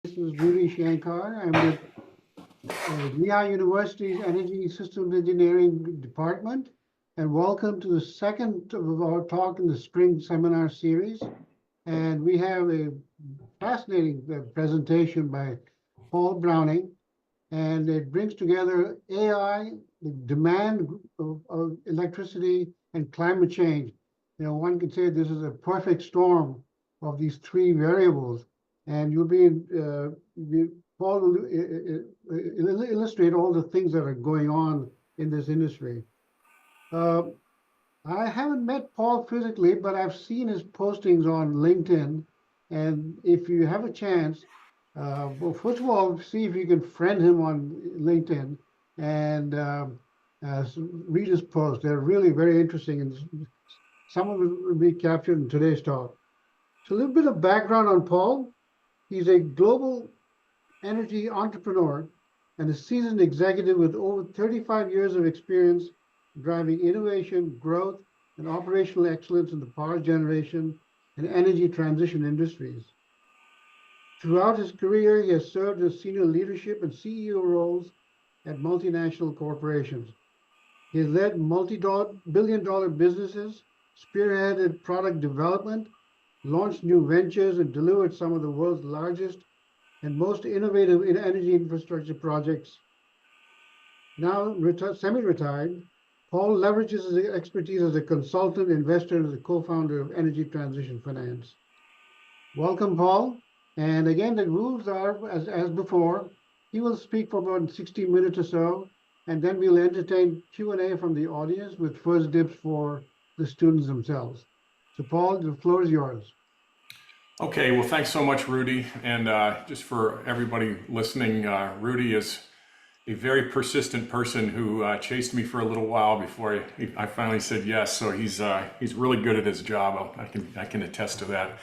This is Rudy Shankar. I'm with Lehigh University's Energy Systems Engineering Department, and welcome to the second of our talk in the spring seminar series. And we have a fascinating presentation by Paul Browning, and it brings together AI, the demand of electricity, and climate change. You know, one could say this is a perfect storm of these three variables. And Paul will illustrate all the things that are going on in this industry. I haven't met Paul physically, but I've seen his postings on LinkedIn. And if you have a chance, well, first of all, see if you can friend him on LinkedIn and read his posts. They're really very interesting, and some of it will be captured in today's talk. So a little bit of background on Paul. He's a global energy entrepreneur and a seasoned executive with over 35 years of experience driving innovation, growth, and operational excellence in the power generation and energy transition industries. Throughout his career, he has served as senior leadership and CEO roles at multinational corporations. He has led multi-billion-dollar businesses, spearheaded product development, launched new ventures, and delivered some of the world's largest and most innovative energy infrastructure projects. Now semi-retired, Paul leverages his expertise as a consultant, investor, and as a co-founder of Energy Transition Finance. Welcome, Paul. And again, the rules are as before. He will speak for about 60 minutes or so, and then we'll entertain Q&A from the audience with first dibs for the students themselves. So Paul, the floor is yours. Okay, well, thanks so much, Rudy. And just for everybody listening, Rudy is a very persistent person who chased me for a little while before I finally said yes. So he's really good at his job. I can attest to that.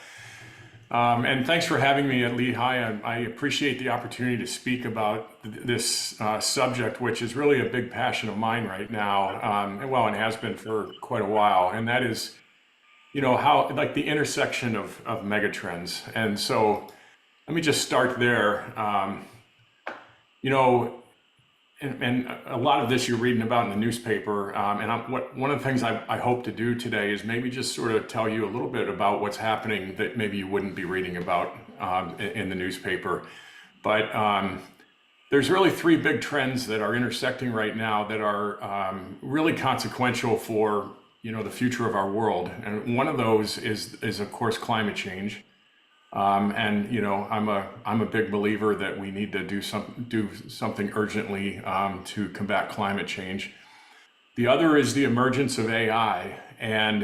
And thanks for having me at Lehigh. I appreciate the opportunity to speak about this subject, which is really a big passion of mine right now. Well, and has been for quite a while. And that is, you know, how like the intersection of megatrends. And so let me just start there. You know, and a lot of this you're reading about in the newspaper. And one of the things I hope to do today is maybe just sort of tell you a little bit about what's happening that maybe you wouldn't be reading about in the newspaper. But there's really three big trends that are intersecting right now that are really consequential for, you know, the future of our world. And one of those is of course climate change. And you know, I'm a big believer that we need to do something urgently to combat climate change. The other is the emergence of AI and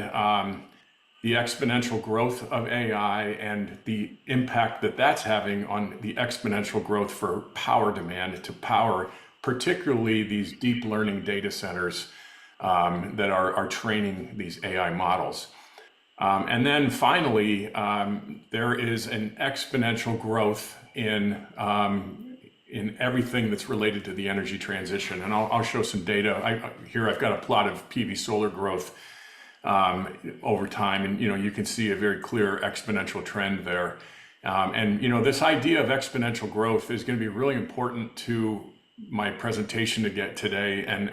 the exponential growth of AI and the impact that that's having on the exponential growth for power demand to power particularly these deep learning data centers that are training these AI models. And then finally, there is an exponential growth in everything that's related to the energy transition. And I'll show some data. Here I've got a plot of PV solar growth over time. And, you know, you can see a very clear exponential trend there. And, you know, this idea of exponential growth is going to be really important to my presentation to get today. And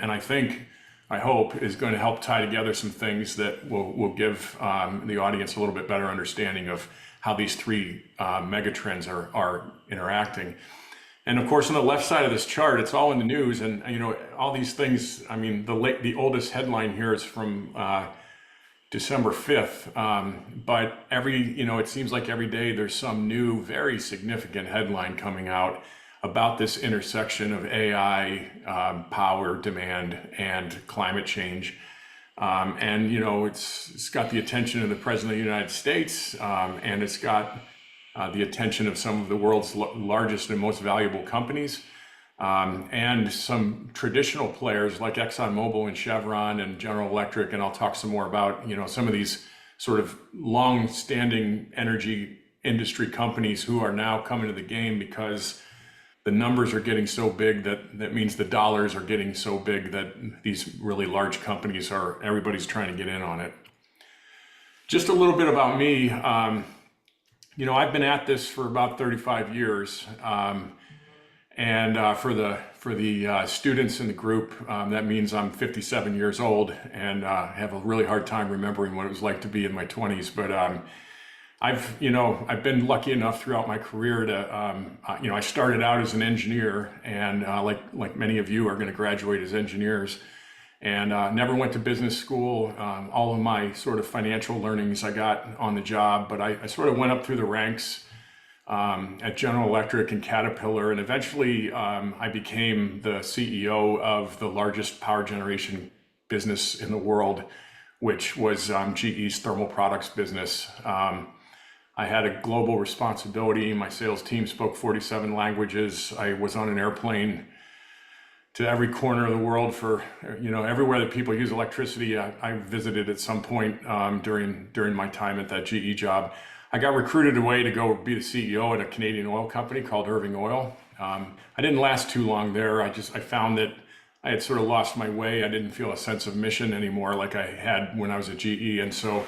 I hope is going to help tie together some things that will give the audience a little bit better understanding of how these three megatrends are interacting. And of course, on the left side of this chart, it's all in the news, and you know, all these things. I mean, the oldest headline here is from December 5th, but it seems like every day there's some new, very significant headline coming out about this intersection of AI, power demand, and climate change. And, you know, it's got the attention of the President of the United States, and it's got the attention of some of the world's largest and most valuable companies, and some traditional players like ExxonMobil and Chevron and General Electric. And I'll talk some more about, you know, some of these sort of long-standing energy industry companies who are now coming to the game because the numbers are getting so big that means the dollars are getting so big that these really large companies everybody's trying to get in on it. Just a little bit about me. I've been at this for about 35 years. And for the students in the group, that means I'm 57 years old and have a really hard time remembering what it was like to be in my 20s. But I've been lucky enough throughout my career to, I started out as an engineer, and like many of you are going to graduate as engineers, and never went to business school. All of my sort of financial learnings I got on the job, but I sort of went up through the ranks at General Electric and Caterpillar, and eventually I became the CEO of the largest power generation business in the world, which was GE's thermal products business. I had a global responsibility. My sales team spoke 47 languages. I was on an airplane to every corner of the world for, everywhere that people use electricity. I visited at some point during my time at that GE job. I got recruited away to go be the CEO at a Canadian oil company called Irving Oil. I didn't last too long there. I found that I had sort of lost my way. I didn't feel a sense of mission anymore like I had when I was at GE. And so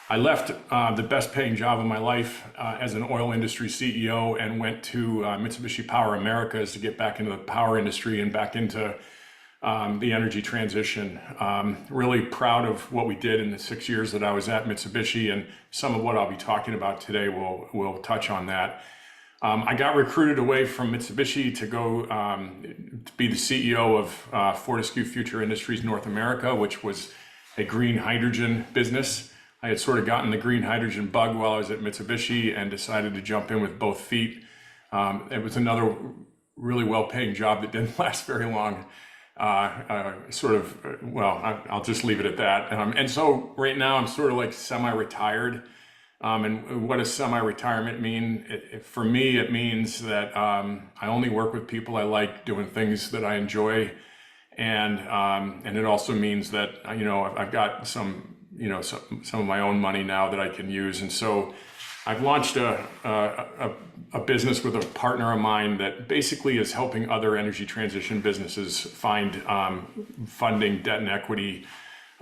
I left the best paying job of my life as an oil industry CEO and went to Mitsubishi Power Americas to get back into the power industry and back into the energy transition. Really proud of what we did in the 6 years that I was at Mitsubishi, and some of what I'll be talking about today will touch on that. I got recruited away from Mitsubishi to go to be the CEO of Fortescue Future Industries North America, which was a green hydrogen business. I had sort of gotten the green hydrogen bug while I was at Mitsubishi and decided to jump in with both feet. It was another really well-paying job that didn't last very long. I'll just leave it at that. And so right now I'm sort of like semi-retired. And what does semi-retirement mean? For me, it means that I only work with people I like, doing things that I enjoy. And it also means that, I've got some of my own money now that I can use. And so I've launched a business with a partner of mine that basically is helping other energy transition businesses find funding, debt and equity,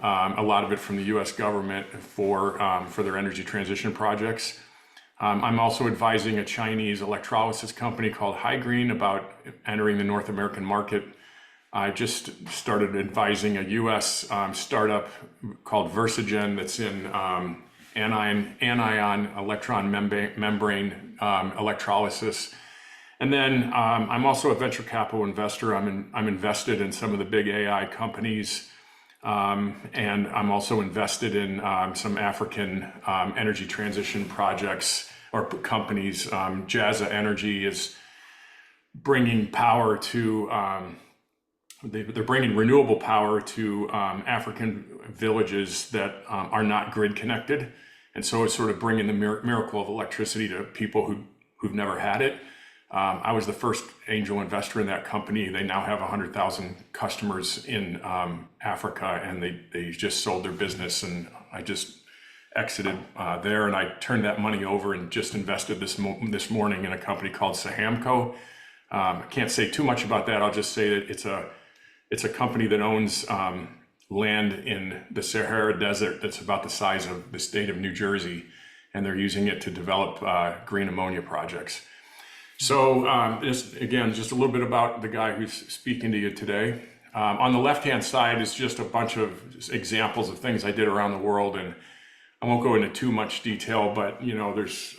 a lot of it from the US government for their energy transition projects. I'm also advising a Chinese electrolysis company called Green about entering the North American market. I just started advising a US startup called Versagen that's in anion electron membrane electrolysis. And then I'm also a venture capital investor. I'm invested in some of the big AI companies. And I'm also invested in some African energy transition projects or companies. Jazza Energy is bringing power to they're bringing renewable power to African villages that are not grid connected. And so it's sort of bringing the miracle of electricity to people who've never had it. I was the first angel investor in that company. They now have 100,000 customers in Africa, and they just sold their business, and I just exited there, and I turned that money over and just invested this morning in a company called Sahamco. I can't say too much about that. I'll just say that it's a company that owns land in the Sahara Desert that's about the size of the state of New Jersey, and they're using it to develop green ammonia projects. So just a little bit about the guy who's speaking to you today. On the left-hand side is just a bunch of examples of things I did around the world, and I won't go into too much detail, but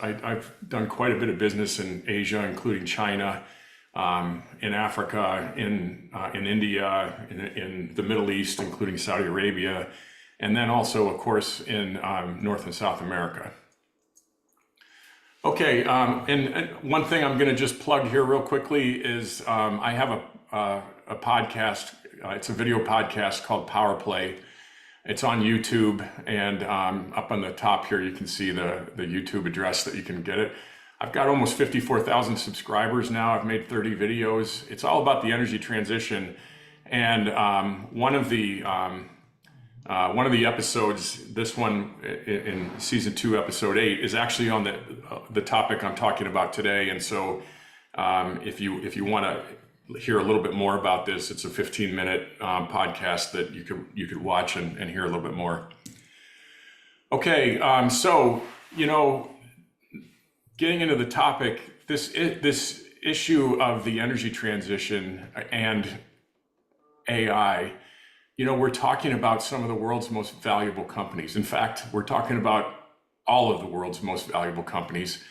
I've done quite a bit of business in Asia, including China, in Africa, in India, in the Middle East, including Saudi Arabia, and then also, of course, in North and South America. Okay, and one thing I'm going to just plug here real quickly is I have a podcast. It's a video podcast called Power Play. It's on YouTube, and up on the top here you can see the YouTube address that you can get it. I've got almost 54,000 subscribers now. I've made 30 videos. It's all about the energy transition, and one of the episodes, this one in season 2, episode 8, is actually on the topic I'm talking about today. And so, if you want to hear a little bit more about this, it's a 15-minute podcast that you could watch and hear a little bit more. Okay, so getting into the topic, this issue of the energy transition and AI, we're talking about some of the world's most valuable companies. In fact, we're talking about all of the world's most valuable companies.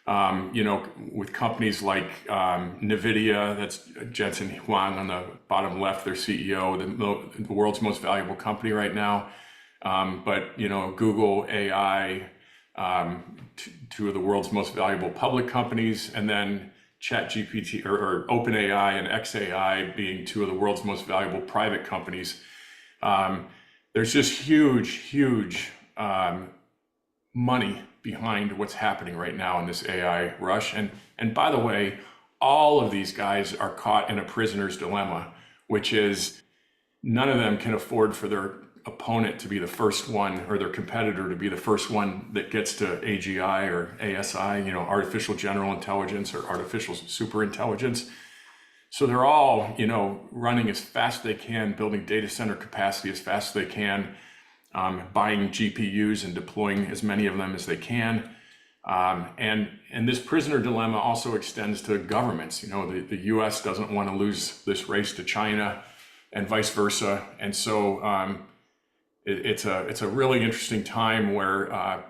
With companies like NVIDIA, that's Jensen Huang on the bottom left, their CEO, the world's most valuable company right now. But Google, AI, two of the world's most valuable public companies, and then ChatGPT or OpenAI and XAI being two of the world's most valuable private companies. There's just huge money behind what's happening right now in this AI rush. And by the way, all of these guys are caught in a prisoner's dilemma, which is none of them can afford for their opponent to be the first one, or their competitor to be the first one that gets to AGI or ASI, artificial general intelligence or artificial super intelligence. So they're all, running as fast as they can, building data center capacity as fast as they can, buying GPUs and deploying as many of them as they can. And this prisoner dilemma also extends to governments. The US doesn't want to lose this race to China and vice versa. And so it's a really interesting time where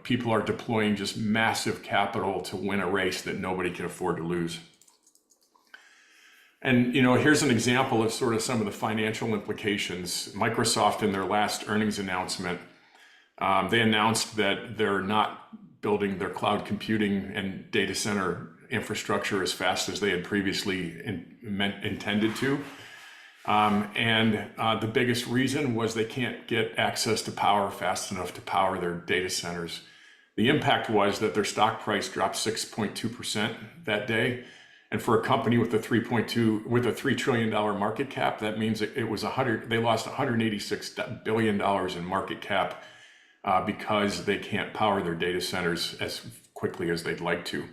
people are deploying just massive capital to win a race that nobody can afford to lose. And here's an example of sort of some of the financial implications. Microsoft, in their last earnings announcement, they announced that they're not building their cloud computing and data center infrastructure as fast as they had previously intended to. And the biggest reason was they can't get access to power fast enough to power their data centers. The impact was that their stock price dropped 6.2% that day. And for a company with a $3 trillion market cap, that means it was they lost $186 billion in market cap because they can't power their data centers as quickly as they'd like to.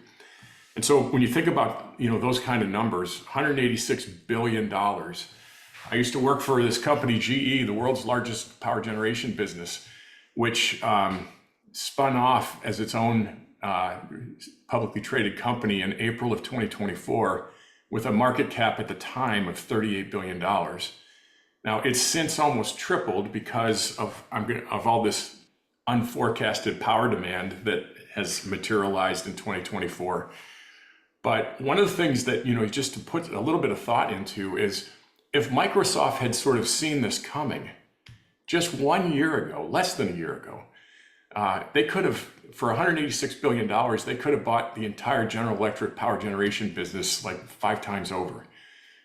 And so when you think about those kind of numbers, $186 billion. I used to work for this company, GE, the world's largest power generation business, which spun off as its own publicly traded company in April of 2024 with a market cap at the time of $38 billion. Now it's since almost tripled because of all this unforecasted power demand that has materialized in 2024. But one of the things that, just to put a little bit of thought into is, if Microsoft had sort of seen this coming just 1 year ago, less than a year ago, they could have, for $186 billion, they could have bought the entire General Electric power generation business like 5 times over.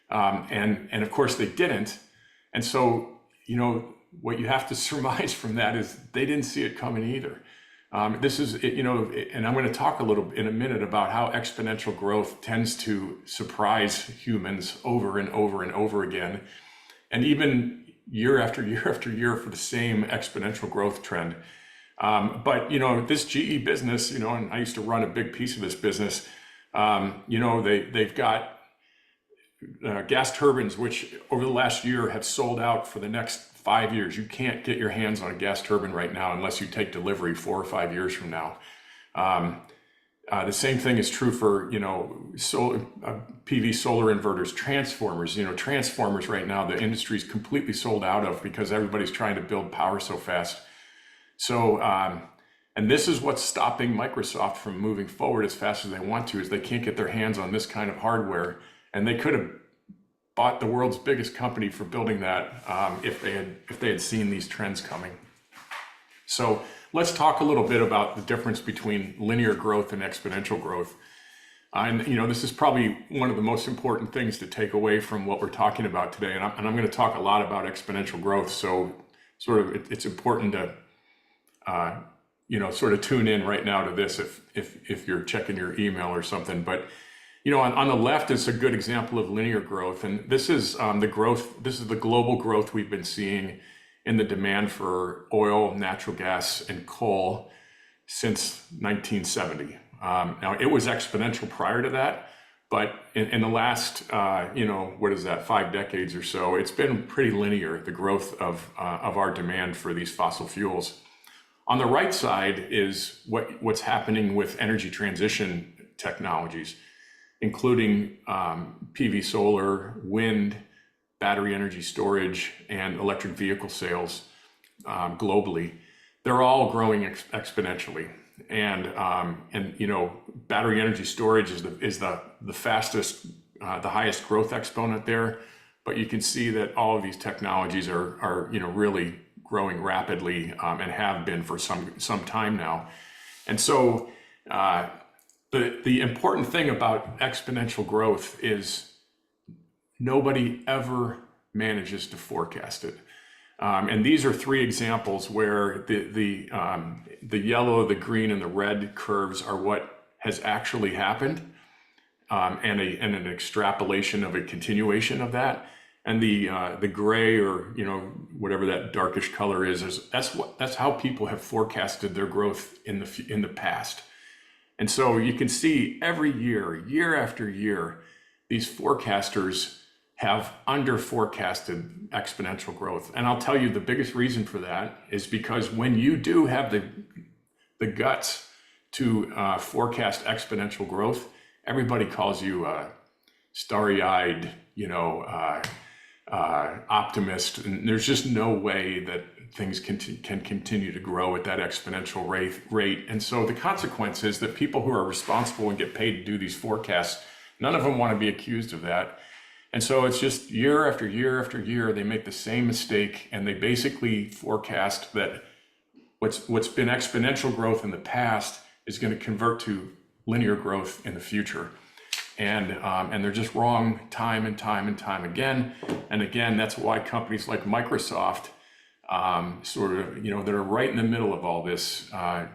And of course they didn't. And so, what you have to surmise from that is they didn't see it coming either. This is, and I'm going to talk a little in a minute about how exponential growth tends to surprise humans over and over and over again. And even year after year after year for the same exponential growth trend. But this GE business, and I used to run a big piece of this business, they've got gas turbines, which over the last year have sold out for the next 5 years. You can't get your hands on a gas turbine right now unless you take delivery 4 or 5 years from now. The same thing is true for, PV solar inverters, transformers. Transformers right now, the industry's completely sold out of because everybody's trying to build power so fast. So, and this is what's stopping Microsoft from moving forward as fast as they want to, is they can't get their hands on this kind of hardware. And they could have bought the world's biggest company for building that if they had seen these trends coming. So let's talk a little bit about the difference between linear growth and exponential growth. And this is probably one of the most important things to take away from what we're talking about today. And I'm going to talk a lot about exponential growth. So it's important to sort of tune in right now to this if you're checking your email or something. But on the left is a good example of linear growth, and this is the growth. This is the global growth we've been seeing in the demand for oil, natural gas, and coal since 1970. Now it was exponential prior to that, but in the last 5 decades or so, it's been pretty linear, the growth of our demand for these fossil fuels. On the right side is what's happening with energy transition technologies, including PV solar, wind, battery energy storage, and electric vehicle sales globally. They're all growing exponentially. And battery energy storage is the fastest, the highest growth exponent there. But you can see that all of these technologies are really growing rapidly and have been for some time now. And so the important thing about exponential growth is nobody ever manages to forecast it. And these are three examples where the yellow, the green, and the red curves are what has actually happened, and an extrapolation of a continuation of that. And the gray, or whatever that darkish color is that's how people have forecasted their growth in the past. And so you can see every year after year, these forecasters have under forecasted exponential growth. And I'll tell you, the biggest reason for that is because when you do have the guts to forecast exponential growth, everybody calls you starry-eyed, optimist. And there's just no way that things can continue to grow at that exponential rate. And so the consequence is that people who are responsible and get paid to do these forecasts, none of them want to be accused of that. And so it's just year after year after year, they make the same mistake, and they basically forecast that what's been exponential growth in the past is going to convert to linear growth in the future. And they're just wrong time and time and time again. And again, that's why companies like Microsoft, that are right in the middle of all this,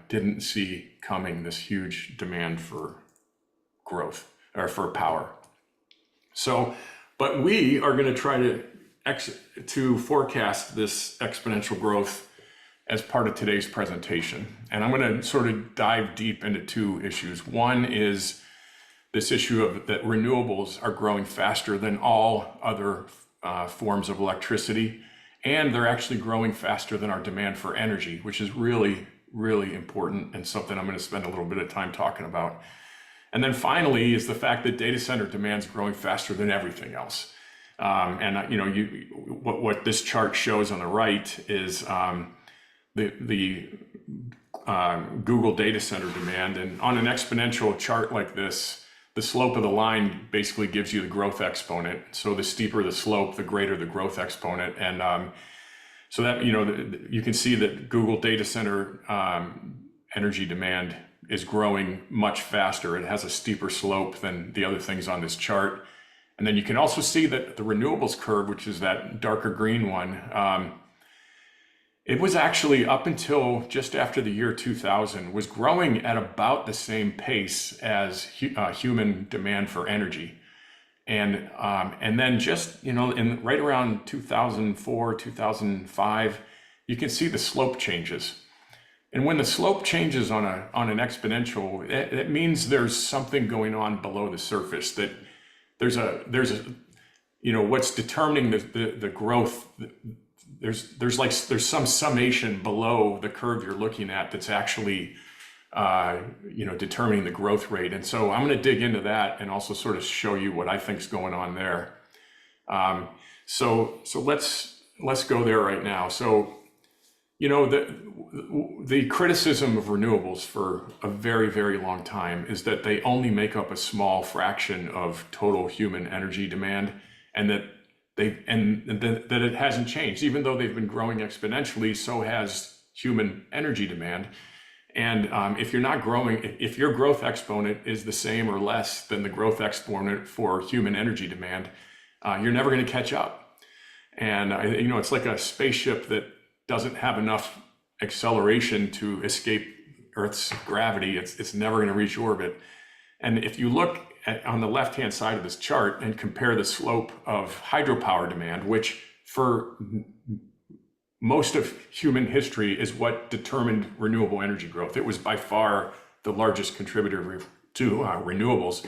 didn't see coming this huge demand for growth, or for power. So, but we are going to try to forecast this exponential growth as part of today's presentation. And I'm going to sort of dive deep into two issues. One is this issue of that renewables are growing faster than all other forms of electricity, and they're actually growing faster than our demand for energy, which is really, really important, and something I'm going to spend a little bit of time talking about. And then finally is the fact that data center demand is growing faster than everything else. What this chart shows on the right is the Google data center demand. And on an exponential chart like this, the slope of the line basically gives you the growth exponent. So the steeper the slope, the greater the growth exponent. And so that, you can see that Google data center energy demand is growing much faster. It has a steeper slope than the other things on this chart. And then you can also see that the renewables curve, which is that darker green one, it was actually, up until just after the year 2000, was growing at about the same pace as human demand for energy. And then just, in right around 2004, 2005, you can see the slope changes. And when the slope changes on an exponential, it means there's something going on below the surface, that there's what's determining the growth. There's some summation below the curve you're looking at that's actually determining the growth rate. And so I'm going to dig into that and also sort of show you what I think is going on there. So let's go there right now. So the criticism of renewables for a very, very long time is that they only make up a small fraction of total human energy demand, and that that it hasn't changed. Even though they've been growing exponentially, so has human energy demand. And if you're not growing, if your growth exponent is the same or less than the growth exponent for human energy demand, you're never going to catch up. And it's like a spaceship that doesn't have enough acceleration to escape Earth's gravity. It's never going to reach orbit. And if you look on the left-hand side of this chart and compare the slope of hydropower demand, which for most of human history is what determined renewable energy growth. It was by far the largest contributor to renewables,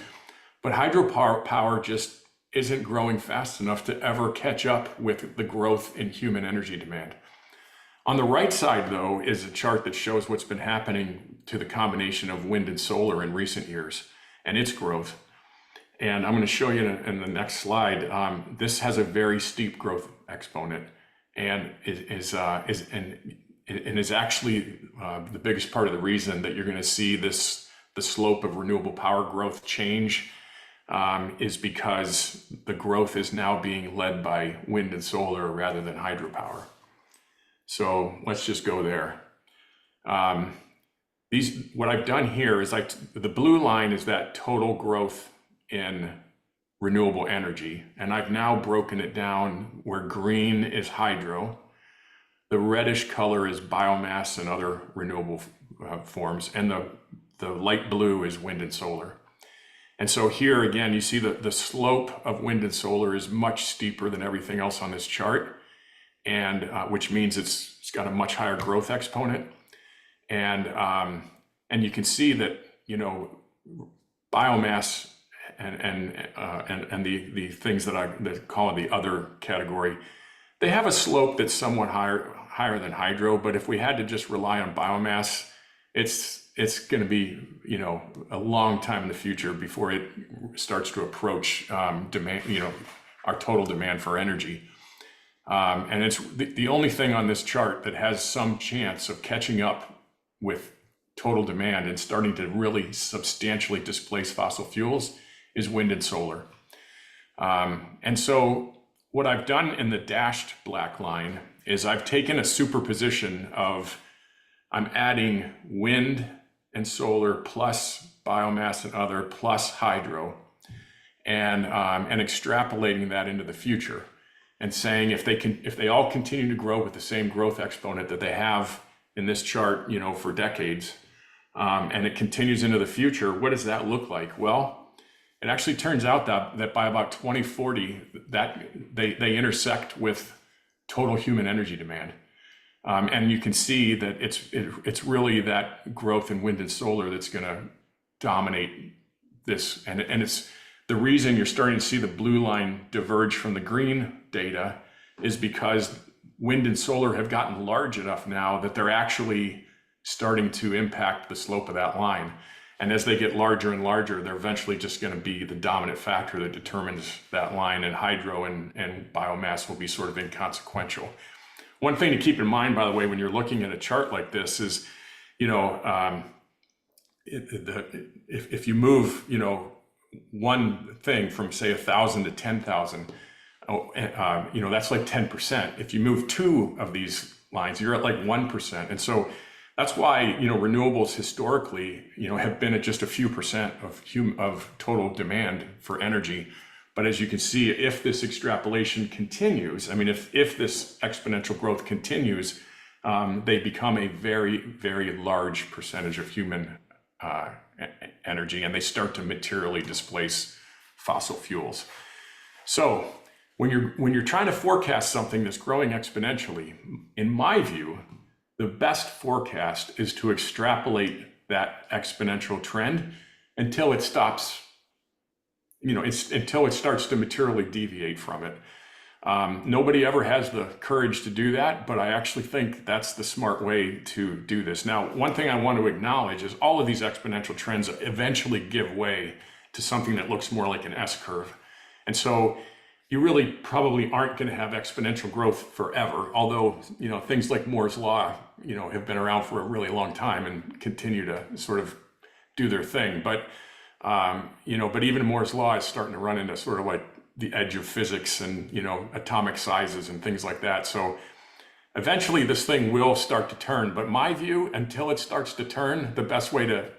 but hydropower just isn't growing fast enough to ever catch up with the growth in human energy demand. On the right side, though, is a chart that shows what's been happening to the combination of wind and solar in recent years and its growth. And I'm going to show you in the next slide. This has a very steep growth exponent, and is actually the biggest part of the reason that you're going to see the slope of renewable power growth change, is because the growth is now being led by wind and solar rather than hydropower. So let's just go there. What I've done here is the blue line is that total growth in renewable energy, and I've now broken it down where green is hydro, the reddish color is biomass and other renewable forms, and the light blue is wind and solar. And so here again, you see the slope of wind and solar is much steeper than everything else on this chart, and which means it's got a much higher growth exponent. And you can see that, you know, biomass and the things that I call the other category, they have a slope that's somewhat higher than hydro. But if we had to just rely on biomass, it's going to be, you know, a long time in the future before it starts to approach demand, you know, our total demand for energy. And it's the only thing on this chart that has some chance of catching up with total demand and starting to really substantially displace fossil fuels is wind and solar. And so what I've done in the dashed black line is I've taken a superposition of, I'm adding wind and solar plus biomass and other plus hydro, and extrapolating that into the future and saying if they all continue to grow with the same growth exponent that they have in this chart, you know, for decades, and it continues into the future, what does that look like? Well, it actually turns out that by about 2040, that they intersect with total human energy demand. And you can see that it's really that growth in wind and solar that's going to dominate this. And it's the reason you're starting to see the blue line diverge from the green data is because wind and solar have gotten large enough now that they're actually starting to impact the slope of that line. And as they get larger and larger, they're eventually just going to be the dominant factor that determines that line, and hydro and biomass will be sort of inconsequential. One thing to keep in mind, by the way, when you're looking at a chart like this is, you know, if you move, you know, one thing from say 1,000 to 10,000, you know, that's like 10%. If you move two of these lines, you're at like 1%. And so that's why, you know, renewables historically, you know, have been at just a few percent of total demand for energy. But as you can see, if this extrapolation continues, I mean, if this exponential growth continues, they become a very, very large percentage of human energy, and they start to materially displace fossil fuels. So when you're trying to forecast something that's growing exponentially, in my view, the best forecast is to extrapolate that exponential trend until it stops, you know, until it starts to materially deviate from it. Nobody ever has the courage to do that, but I actually think that's the smart way to do this. Now, one thing I want to acknowledge is all of these exponential trends eventually give way to something that looks more like an S curve. And so you really probably aren't going to have exponential growth forever, although, you know, things like Moore's law, you know, have been around for a really long time and continue to sort of do their thing. But you know, but even Moore's law is starting to run into sort of like the edge of physics and, you know, atomic sizes and things like that. So eventually this thing will start to turn, but my view, until it starts to turn, the best way to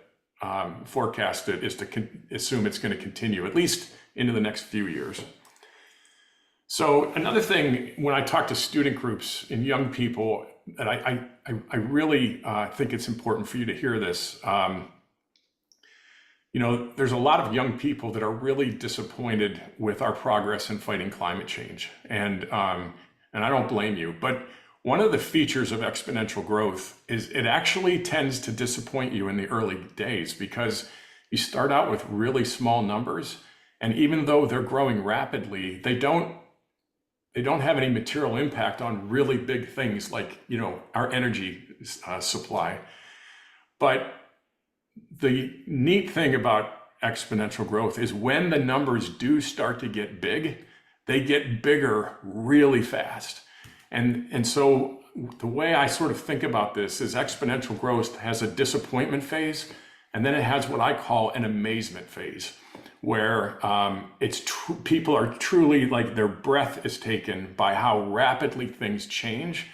forecast it is to assume it's going to continue at least into the next few years. So another thing, when I talk to student groups and young people, that I really think it's important for you to hear this. You know, there's a lot of young people that are really disappointed with our progress in fighting climate change, and I don't blame you. But one of the features of exponential growth is it actually tends to disappoint you in the early days, because you start out with really small numbers, and even though they're growing rapidly, they don't they don't have any material impact on really big things like, our energy supply. But the neat thing about exponential growth is when the numbers do start to get big, they get bigger really fast. And so the way I sort of think about this is exponential growth has a disappointment phase, and then it has what I call an amazement phase, where people are truly like their breath is taken by how rapidly things change.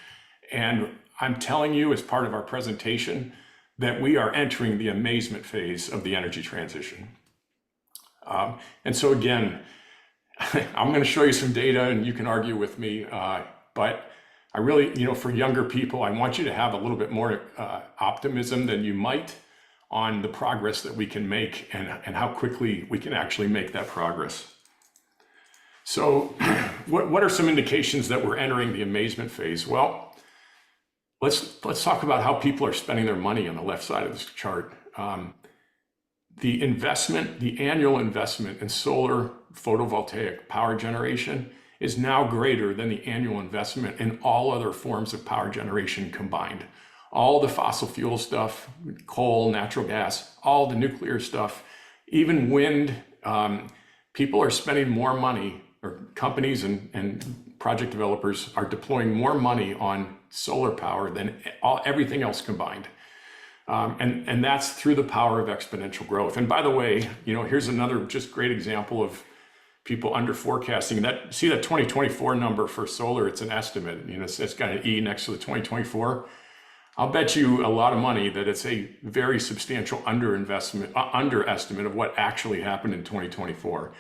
And I'm telling you, as part of our presentation, that we are entering the amazement phase of the energy transition. And so again, I'm going to show you some data and you can argue with me, but I really, for younger people, I want you to have a little bit more optimism than you might on the progress that we can make and how quickly we can actually make that progress. So what are some indications that we're entering the amazement phase? Well, let's talk about how people are spending their money on the left side of this chart. The annual investment in solar photovoltaic power generation is now greater than the annual investment in all other forms of power generation combined. All the fossil fuel stuff, coal, natural gas, all the nuclear stuff, even wind, people are spending more money, or companies and project developers are deploying more money on solar power than everything else combined. And that's through the power of exponential growth. And by the way, here's another just great example of people under forecasting. See that 2024 number for solar, it's an estimate. It's got an E next to the 2024. I'll bet you a lot of money that it's a very substantial underestimate of what actually happened in 2024.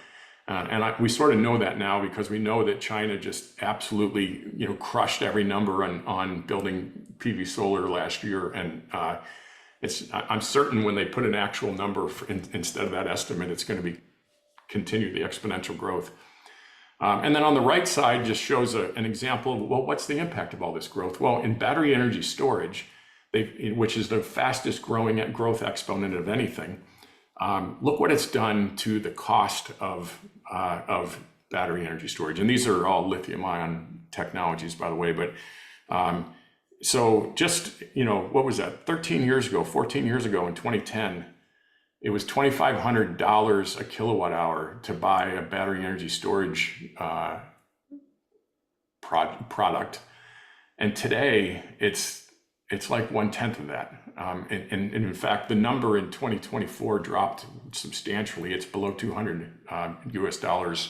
We sort of know that now because we know that China just absolutely, crushed every number on building PV solar last year. And I'm certain when they put an actual number instead of that estimate, it's going to continue the exponential growth. And then on the right side just shows an example of, well, what's the impact of all this growth? Well, in battery energy storage, which is the fastest growing growth exponent of anything, look what it's done to the cost of battery energy storage. And these are all lithium-ion technologies, by the way. But so just, what was that? 14 years ago in 2010, it was $2,500 a kilowatt hour to buy a battery energy storage product. And today it's like 1/10 of that. And in fact, the number in 2024 dropped substantially. It's below $200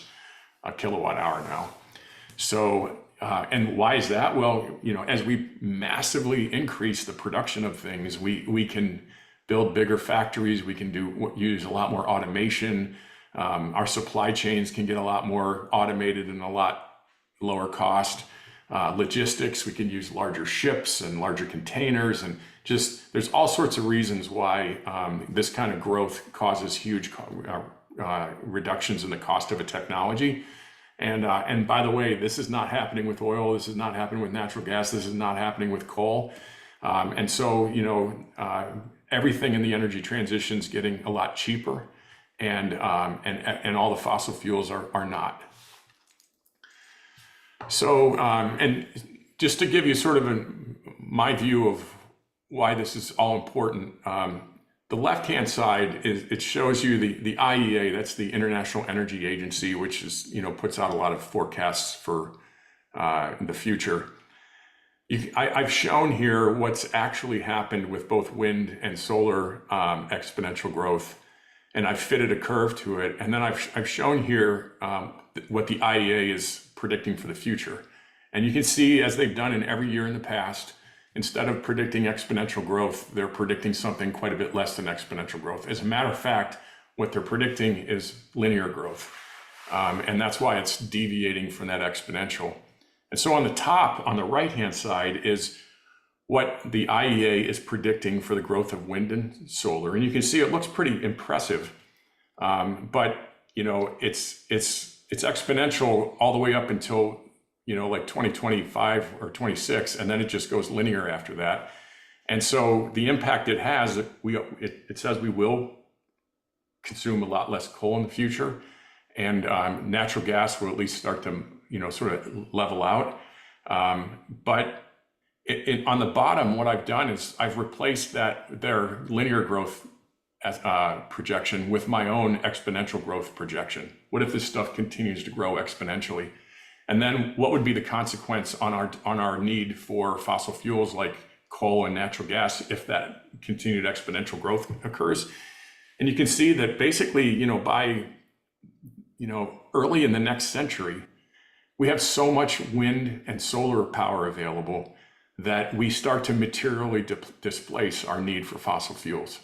a kilowatt hour now. So, and why is that? Well, as we massively increase the production of things, we can build bigger factories. We can use a lot more automation. Our supply chains can get a lot more automated and a lot lower cost. Logistics, we can use larger ships and larger containers, and just there's all sorts of reasons why this kind of growth causes huge reductions in the cost of a technology. And by the way, this is not happening with oil. This is not happening with natural gas. This is not happening with coal. And so, everything in the energy transition is getting a lot cheaper, and all the fossil fuels are not. So, and just to give you sort of my view of why this is all important, the left-hand side it shows you the IEA, that's the International Energy Agency, which is puts out a lot of forecasts for the future. I've shown here what's actually happened with both wind and solar exponential growth, and I've fitted a curve to it. And then I've shown here what the IEA is predicting for the future. And you can see, as they've done in every year in the past, instead of predicting exponential growth, they're predicting something quite a bit less than exponential growth. As a matter of fact, what they're predicting is linear growth. And that's why it's deviating from that exponential. And so on the top, on the right-hand side, is what the IEA is predicting for the growth of wind and solar. And you can see it looks pretty impressive, but it's exponential all the way up until like 2025 or 26, and then it just goes linear after that. And so the impact it has, it says we will consume a lot less coal in the future, and natural gas will at least start to, sort of level out. But on the bottom, what I've done is I've replaced their linear growth projection with my own exponential growth projection. What if this stuff continues to grow exponentially? And then what would be the consequence on our need for fossil fuels like coal and natural gas if that continued exponential growth occurs? And you can see that basically, by early in the next century, we have so much wind and solar power available that we start to materially displace our need for fossil fuels.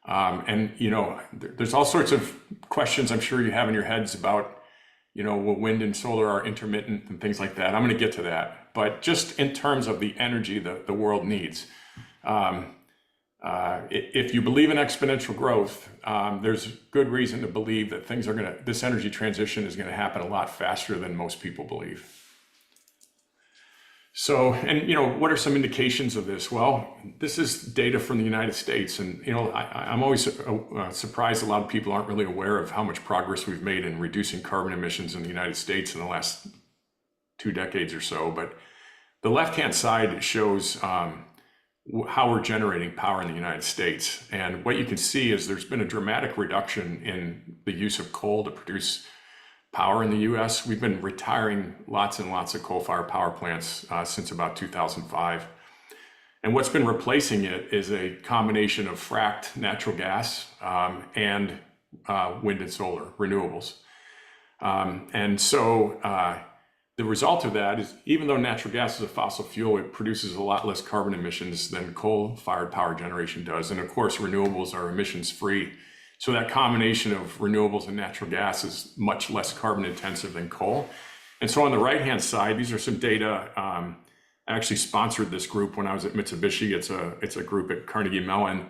There's all sorts of questions I'm sure you have in your heads about, well, wind and solar are intermittent and things like that. I'm going to get to that. But just in terms of the energy that the world needs, if you believe in exponential growth, there's good reason to believe that this energy transition is going to happen a lot faster than most people believe. So, and what are some indications of this? Well, this is data from the United States, and I'm always surprised a lot of people aren't really aware of how much progress we've made in reducing carbon emissions in the United States in the last 2 decades or so. But the left-hand side shows how we're generating power in the United States, and what you can see is there's been a dramatic reduction in the use of coal to produce power in the US. We've been retiring lots and lots of coal-fired power plants since about 2005. And what's been replacing it is a combination of fracked natural gas and wind and solar, renewables. And so the result of that is, even though natural gas is a fossil fuel, it produces a lot less carbon emissions than coal-fired power generation does. And of course, renewables are emissions-free. So that combination of renewables and natural gas is much less carbon intensive than coal. And so on the right-hand side, these are some data. I actually sponsored this group when I was at Mitsubishi. It's a group at Carnegie Mellon.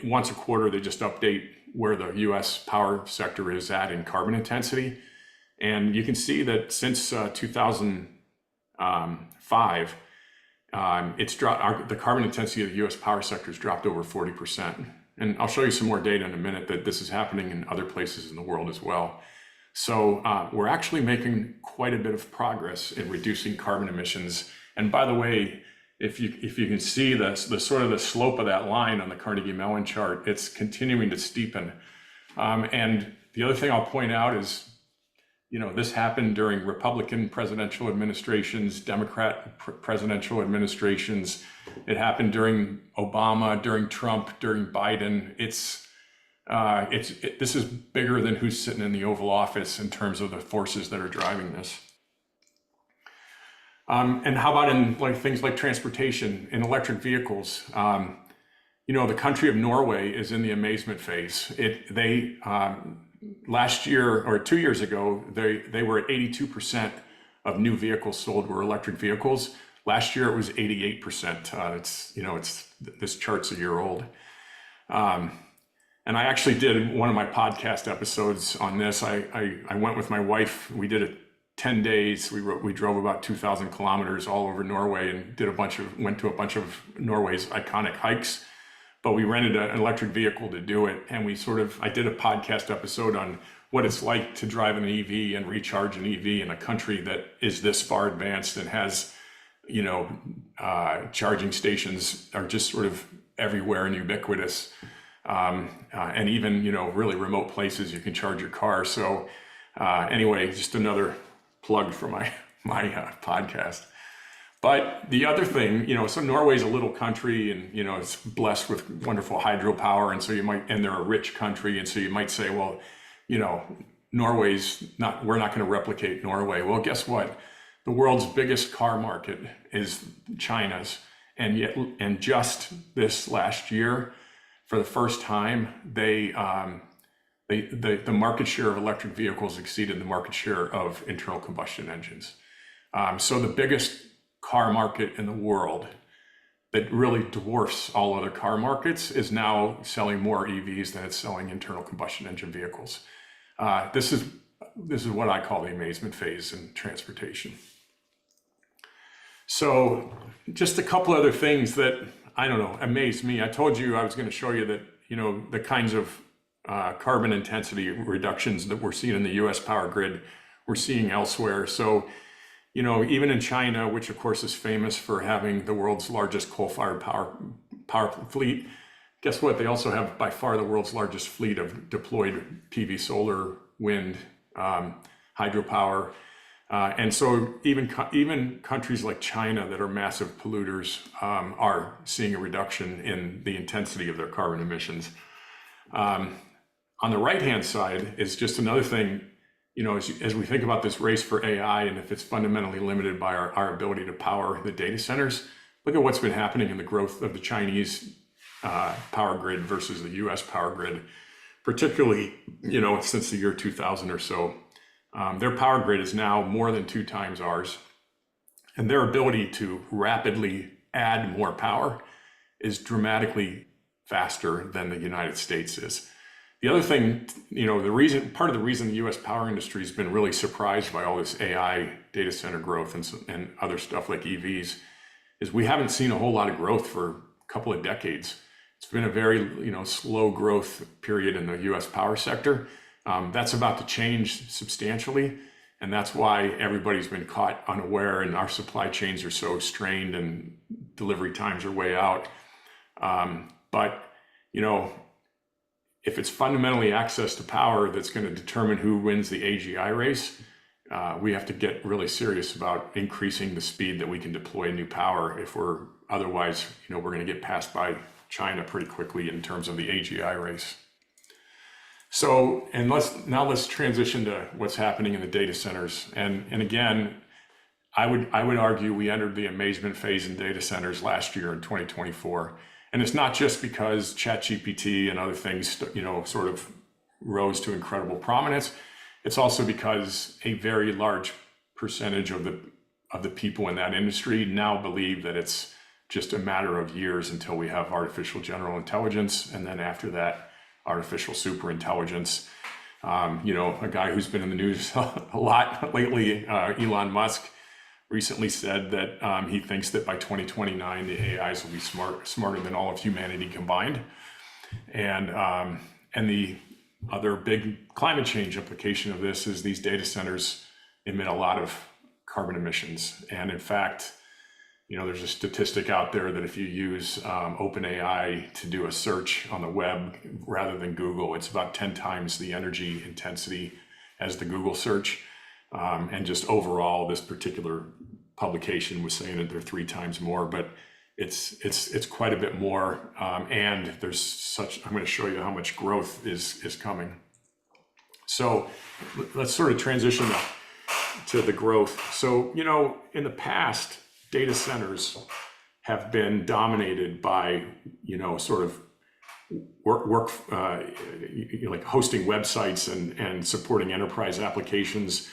Once a quarter, they just update where the US power sector is at in carbon intensity. And you can see that since 2005, it's dropped. The carbon intensity of the US power sector has dropped over 40%. And I'll show you some more data in a minute that this is happening in other places in the world as well. So we're actually making quite a bit of progress in reducing carbon emissions. And by the way, if you can see the sort of the slope of that line on the Carnegie Mellon chart, it's continuing to steepen. And the other thing I'll point out is, this happened during Republican presidential administrations, Democrat presidential administrations. It happened during Obama, during Trump, during Biden. This is bigger than who's sitting in the Oval Office in terms of the forces that are driving this. And how about in things like transportation and electric vehicles? The country of Norway is in the amazement phase. Last year or 2 years ago, they were at 82% of new vehicles sold were electric vehicles. Last year it was 88%. This chart's a year old. And I actually did one of my podcast episodes on this. I went with my wife. We did it 10 days. We drove about 2,000 kilometers all over Norway and went to a bunch of Norway's iconic hikes. But we rented an electric vehicle to do it. And I did a podcast episode on what it's like to drive an EV and recharge an EV in a country that is this far advanced and has, charging stations are just sort of everywhere and ubiquitous. And even, really remote places you can charge your car. So anyway, just another plug for my podcast. But the other thing, so Norway's a little country and, it's blessed with wonderful hydropower. And so and they're a rich country. And so you might say, well, we're not going to replicate Norway. Well, guess what? The world's biggest car market is China's. And just this last year, for the first time, the market share of electric vehicles exceeded the market share of internal combustion engines. So the biggest car market in the world that really dwarfs all other car markets is now selling more EVs than it's selling internal combustion engine vehicles. This is what I call the amazement phase in transportation. So just a couple other things that, amazed me. I told you I was going to show you that, the kinds of carbon intensity reductions that we're seeing in the US power grid, we're seeing elsewhere. So, you know, even in China, which of course is famous for having the world's largest coal-fired power fleet, guess what? They also have by far the world's largest fleet of deployed PV, solar, wind, hydropower. And so even countries like China that are massive polluters are seeing a reduction in the intensity of their carbon emissions. On the right-hand side is just another thing, you know, as we think about this race for AI, and if it's fundamentally limited by our ability to power the data centers, look at what's been happening in the growth of the Chinese power grid versus the US power grid, particularly, you know, since the year 2000 or so. Their power grid is now more than 2 times ours, and their ability to rapidly add more power is dramatically faster than the United States is. The other thing, you know, part of the reason the US power industry has been really surprised by all this AI data center growth and other stuff like EVs is we haven't seen a whole lot of growth for a couple of decades. It's been a very, you know, slow growth period in the US power sector. That's about to change substantially. And that's why everybody's been caught unaware and our supply chains are so strained and delivery times are way out. But, you know, if it's fundamentally access to power that's going to determine who wins the AGI race, we have to get really serious about increasing the speed that we can deploy new power. If we're otherwise, you know, we're going to get passed by China pretty quickly in terms of the AGI race. So, and let's transition to what's happening in the data centers. And again, I would argue we entered the amazement phase in data centers last year in 2024. And it's not just because ChatGPT and other things, you know, sort of rose to incredible prominence. It's also because a very large percentage of the people in that industry now believe that it's just a matter of years until we have artificial general intelligence, and then after that, artificial super intelligence. You know, a guy who's been in the news a lot lately, Elon Musk, recently said that he thinks that by 2029, the AIs will be smarter than all of humanity combined. And the other big climate change implication of this is these data centers emit a lot of carbon emissions. And in fact, you know, there's a statistic out there that if you use OpenAI to do a search on the web rather than Google, it's about 10 times the energy intensity as the Google search. And just overall, this particular publication was saying that they're 3 times more, but it's quite a bit more. And there's such, I'm going to show you how much growth is coming. So let's sort of transition to the growth. So, you know, in the past, data centers have been dominated by, you know, sort of work like hosting websites and supporting enterprise applications.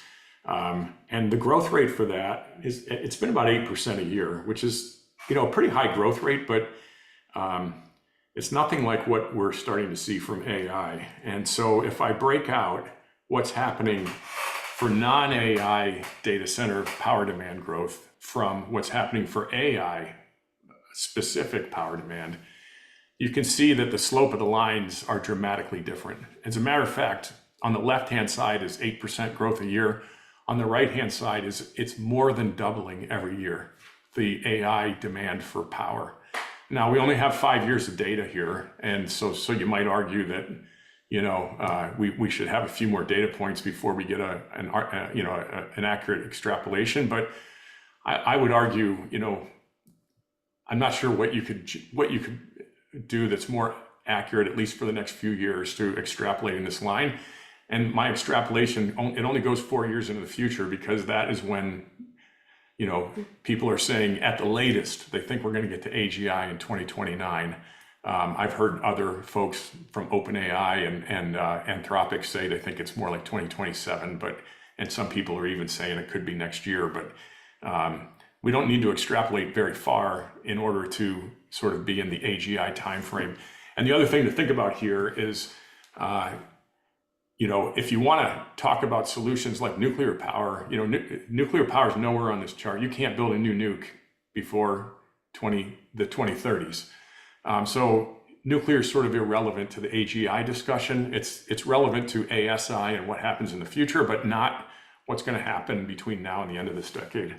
And the growth rate for that it's been about 8% a year, which is, you know, a pretty high growth rate, but it's nothing like what we're starting to see from AI. And so if I break out what's happening for non-AI data center power demand growth from what's happening for AI specific power demand, you can see that the slope of the lines are dramatically different. As a matter of fact, on the left-hand side is 8% growth a year. On the right-hand side it's more than doubling every year, the AI demand for power. Now, we only have 5 years of data here. And so you might argue that, you know, we should have a few more data points before we get an accurate extrapolation. But I would argue, you know, I'm not sure what you could do that's more accurate, at least for the next few years, to extrapolating this line. And my extrapolation, it only goes 4 years into the future, because that is when, you know, people are saying at the latest, they think we're going to get to AGI in 2029. I've heard other folks from OpenAI and Anthropic say they think it's more like 2027, and some people are even saying it could be next year. But we don't need to extrapolate very far in order to sort of be in the AGI timeframe. And the other thing to think about here is, you know, if you want to talk about solutions like nuclear power, you know, nuclear power is nowhere on this chart. You can't build a new nuke before the 2030s. So nuclear is sort of irrelevant to the AGI discussion. It's relevant to ASI and what happens in the future, but not what's going to happen between now and the end of this decade.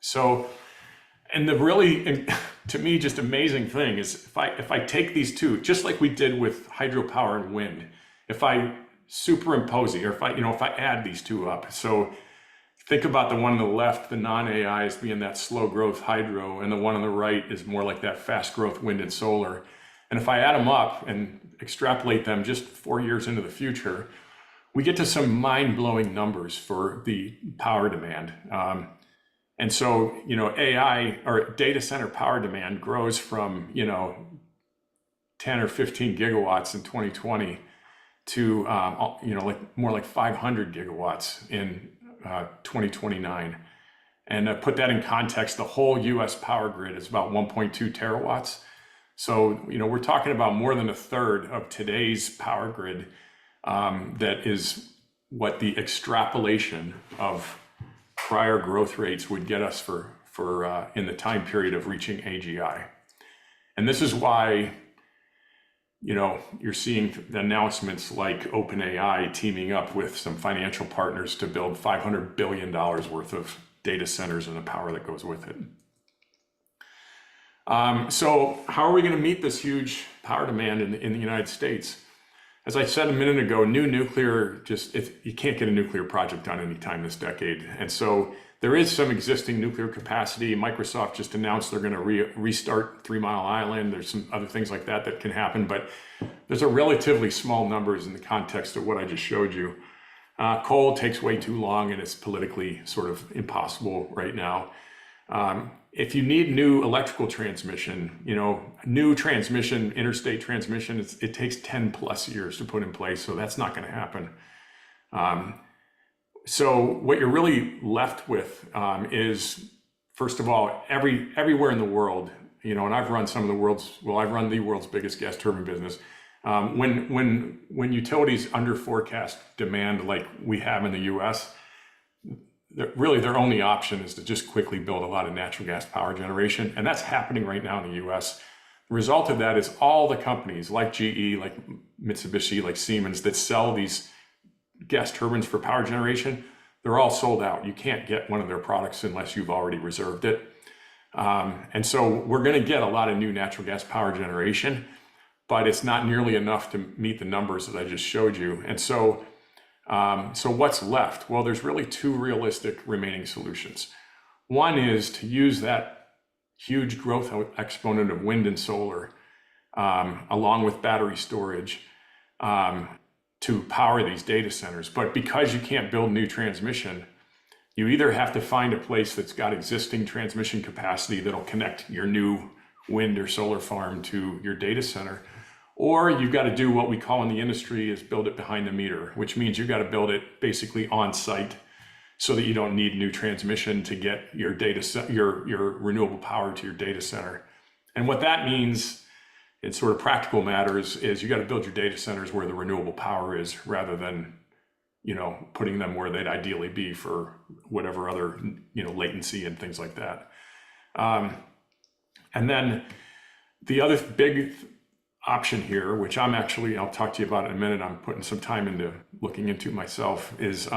So, and the really, to me, just amazing thing is if I take these two, just like we did with hydropower and wind, if I superimpose it, or if I add these two up. So think about the one on the left, the non-AI as being that slow growth hydro, and the one on the right is more like that fast growth wind and solar. And if I add them up and extrapolate them just 4 years into the future, we get to some mind-blowing numbers for the power demand. And so, AI or data center power demand grows from, 10 or 15 gigawatts in 2020 to, more like 500 gigawatts in 2029. And put that in context, the whole US power grid is about 1.2 terawatts. So, we're talking about more than a third of today's power grid that is what the extrapolation of prior growth rates would get us for in the time period of reaching AGI. And this is why, you're seeing the announcements like OpenAI teaming up with some financial partners to build $500 billion worth of data centers and the power that goes with it. So how are we going to meet this huge power demand in the United States? As I said a minute ago, new nuclear, you can't get a nuclear project done anytime this decade. And so there is some existing nuclear capacity. Microsoft just announced they're going to restart 3 Mile Island. There's some other things like that can happen, but there's a relatively small numbers in the context of what I just showed you. Coal takes way too long and it's politically sort of impossible right now. If you need new electrical transmission, new transmission, interstate transmission, it takes 10 plus years to put in place. So that's not going to happen. So what you're really left with is, first of all, everywhere in the world, and I've run I've run the world's biggest gas turbine business. When utilities under forecast demand like we have in the US, really their only option is to just quickly build a lot of natural gas power generation. And that's happening right now in the US. The result of that is all the companies like GE, like Mitsubishi, like Siemens that sell these gas turbines for power generation, they're all sold out. You can't get one of their products unless you've already reserved it. And so we're going to get a lot of new natural gas power generation, but it's not nearly enough to meet the numbers that I just showed you. And so what's left? Well, there's really two realistic remaining solutions. One is to use that huge growth exponent of wind and solar, along with battery storage, to power these data centers. But because you can't build new transmission, you either have to find a place that's got existing transmission capacity that'll connect your new wind or solar farm to your data center, or you've got to do what we call in the industry is build it behind the meter, which means you've got to build it basically on site so that you don't need new transmission to get your your renewable power to your data center. And what that means in sort of practical matters is you got to build your data centers where the renewable power is rather than, putting them where they'd ideally be for whatever other, latency and things like that. And then the other big option here, which I'll talk to you about in a minute, I'm putting some time into looking into myself, is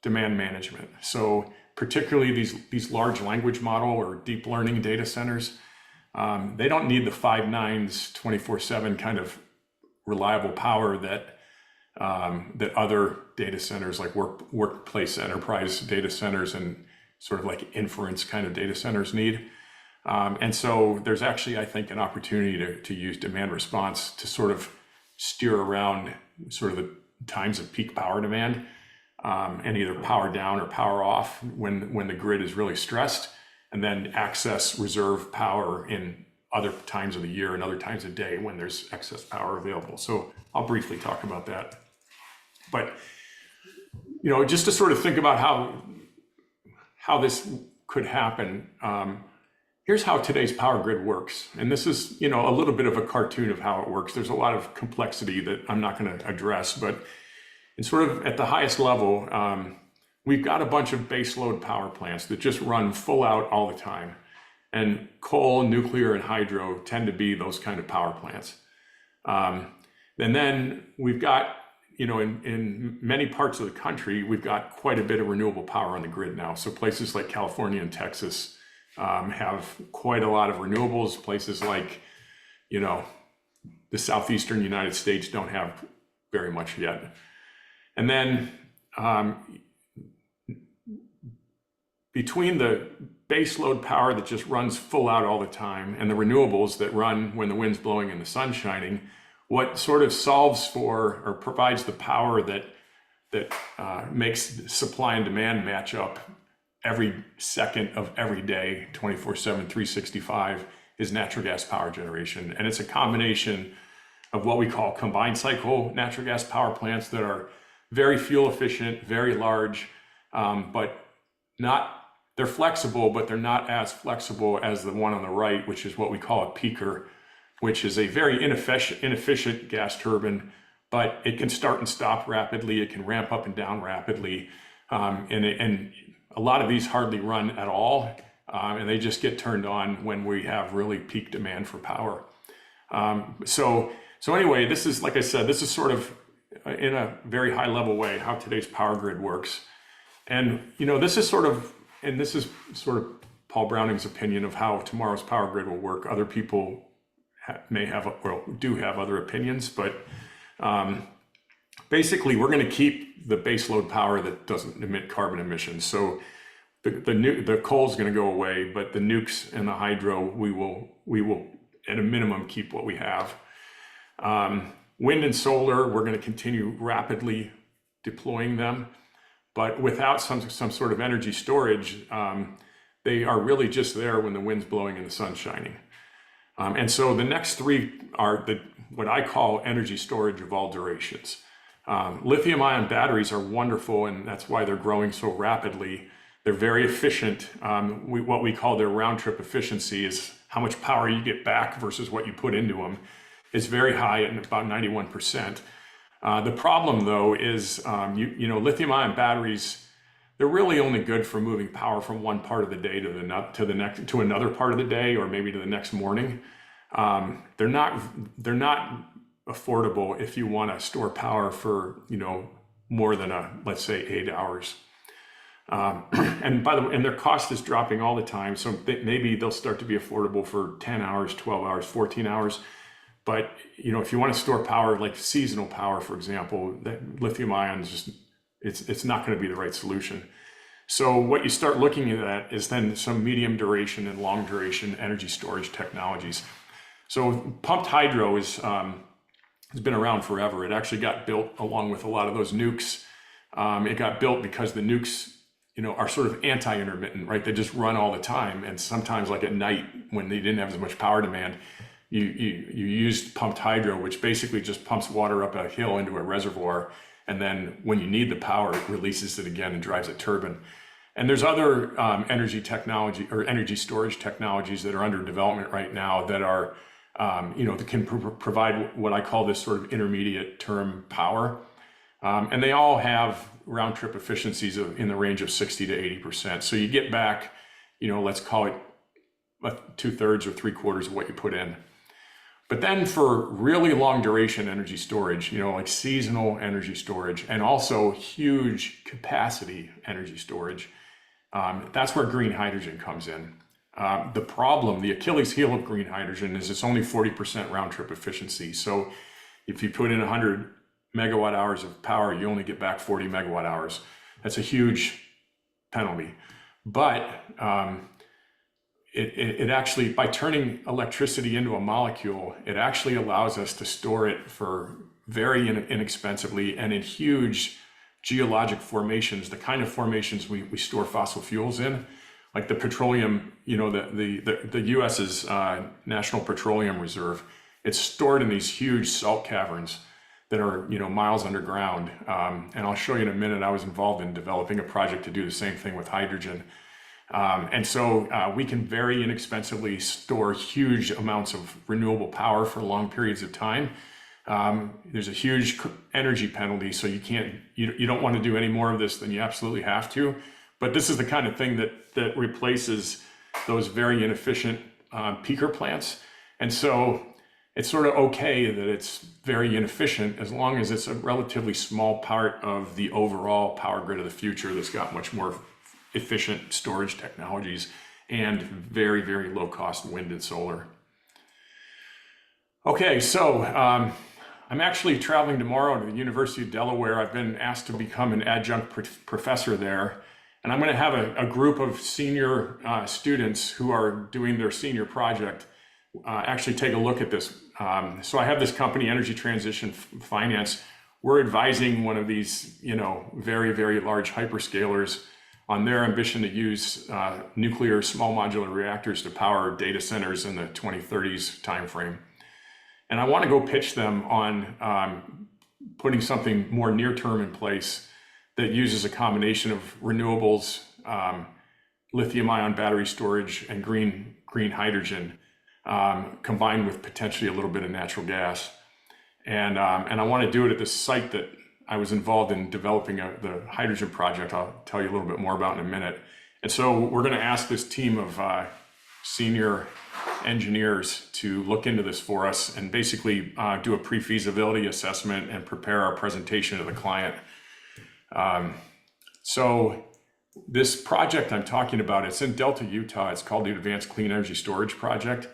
demand management. So particularly these large language model or deep learning data centers, they don't need the 5 nines 24/7 kind of reliable power that other data centers like workplace enterprise data centers and sort of like inference kind of data centers need. And so there's actually, I think, an opportunity to use demand response to sort of steer around sort of the times of peak power demand, and either power down or power off when the grid is really stressed, and then access reserve power in other times of the year and other times of day when there's excess power available. So I'll briefly talk about that. But, just to sort of think about how this could happen, here's how today's power grid works. And this is, a little bit of a cartoon of how it works. There's a lot of complexity that I'm not going to address, but it's sort of at the highest level, we've got a bunch of baseload power plants that just run full out all the time. And coal, nuclear, and hydro tend to be those kind of power plants. And then we've got, in many parts of the country, we've got quite a bit of renewable power on the grid now. So places like California and Texas have quite a lot of renewables. Places like, the southeastern United States don't have very much yet. And then between the base load power that just runs full out all the time and the renewables that run when the wind's blowing and the sun's shining, what sort of solves for or provides the power that makes supply and demand match up every second of every day, 24/7, 365, is natural gas power generation. And it's a combination of what we call combined cycle natural gas power plants that are very fuel efficient, very large, but they're flexible, but they're not as flexible as the one on the right, which is what we call a peaker, which is a very inefficient gas turbine, but it can start and stop rapidly. It can ramp up and down rapidly. And a lot of these hardly run at all. And they just get turned on when we have really peak demand for power. So anyway, this is, like I said, this is sort of in a very high level way how today's power grid works. And, this is sort of Paul Browning's opinion of how tomorrow's power grid will work. Other people do have other opinions, but basically we're going to keep the base load power that doesn't emit carbon emissions. So the coal is going to go away, but the nukes and the hydro, we will at a minimum keep what we have. Wind and solar, we're going to continue rapidly deploying them, but without some sort of energy storage, they are really just there when the wind's blowing and the sun's shining. And so the next three are what I call energy storage of all durations. Lithium-ion batteries are wonderful, and that's why they're growing so rapidly. They're very efficient. What we call their round-trip efficiency is how much power you get back versus what you put into them. It's very high at about 91%. The problem, though, is lithium-ion batteries, they're really only good for moving power from one part of the day to another part of the day, or maybe to the next morning. They're not affordable if you want to store power for more than let's say 8 hours. And by the way, and their cost is dropping all the time, so maybe they'll start to be affordable for 10 hours, 12 hours, 14 hours. But if you want to store power, like seasonal power, for example, that lithium ions it's not going to be the right solution. So what you start looking at is then some medium duration and long duration energy storage technologies. So pumped hydro has been around forever. It actually got built along with a lot of those nukes. It got built because the nukes, are sort of anti-intermittent, right? They just run all the time. And sometimes, like at night, when they didn't have as much power demand, you used pumped hydro, which basically just pumps water up a hill into a reservoir. And then when you need the power, it releases it again and drives a turbine. And there's other energy technology or energy storage technologies that are under development right now that are, that can provide what I call this sort of intermediate term power. And they all have round trip efficiencies in the range of 60 to 80%. So you get back, let's call it 2/3 or 3/4 of what you put in. But then for really long duration energy storage, like seasonal energy storage and also huge capacity energy storage, that's where green hydrogen comes in. The Achilles heel of green hydrogen is it's only 40% round trip efficiency. So if you put in 100 megawatt hours of power, you only get back 40 megawatt hours. That's a huge penalty. But it actually, by turning electricity into a molecule, it actually allows us to store it for very inexpensively and in huge geologic formations, the kind of formations we store fossil fuels in, like the petroleum, the US's National Petroleum Reserve. It's stored in these huge salt caverns that are, miles underground. And I'll show you in a minute, I was involved in developing a project to do the same thing with hydrogen. And so we can very inexpensively store huge amounts of renewable power for long periods of time. There's a huge energy penalty, so you don't want to do any more of this than you absolutely have to. But this is the kind of thing that replaces those very inefficient peaker plants. And so it's sort of okay that it's very inefficient as long as it's a relatively small part of the overall power grid of the future that's got much more efficient storage technologies and very, very low cost wind and solar. Okay, so I'm actually traveling tomorrow to the University of Delaware. I've been asked to become an adjunct professor there. And I'm going to have a group of senior students who are doing their senior project actually take a look at this. So I have this company, Energy Transition Finance. We're advising one of these, very, very large hyperscalers on their ambition to use nuclear small modular reactors to power data centers in the 2030s timeframe. And I want to go pitch them on putting something more near term in place that uses a combination of renewables, lithium-ion battery storage, and green hydrogen, combined with potentially a little bit of natural gas. And I want to do it at this site that I was involved in developing the hydrogen project. I'll tell you a little bit more about in a minute. And so we're going to ask this team of senior engineers to look into this for us and basically do a pre-feasibility assessment and prepare our presentation to the client. So this project I'm talking about, it's in Delta, Utah. It's called the Advanced Clean Energy Storage Project.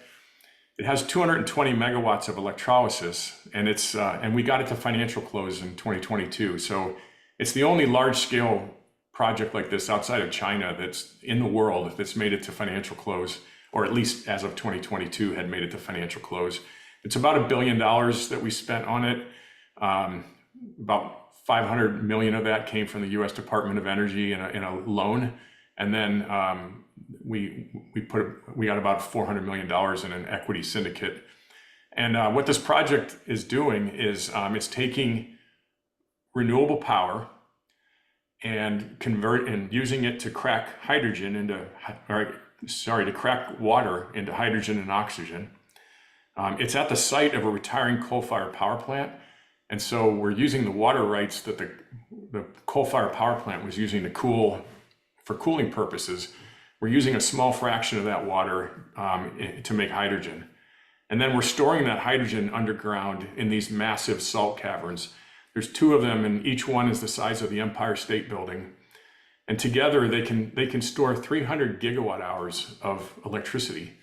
It has 220 megawatts of electrolysis, and and we got it to financial close in 2022. So it's the only large-scale project like this outside of China that's in the world that's made it to financial close, or at least as of 2022 had made it to financial close. It's about $1 billion that we spent on it. About 500 million of that came from the U.S. Department of Energy in a loan, and then we got about $400 million in an equity syndicate. And what this project is doing is it's taking renewable power and using it to crack crack water into hydrogen and oxygen. It's at the site of a retiring coal-fired power plant. And so we're using the water rights that the coal-fired power plant was using to for cooling purposes. We're using a small fraction of that water to make hydrogen. And then we're storing that hydrogen underground in these massive salt caverns. There's 2 of them, and each one is the size of the Empire State Building. And together they can store 300 gigawatt hours of electricity.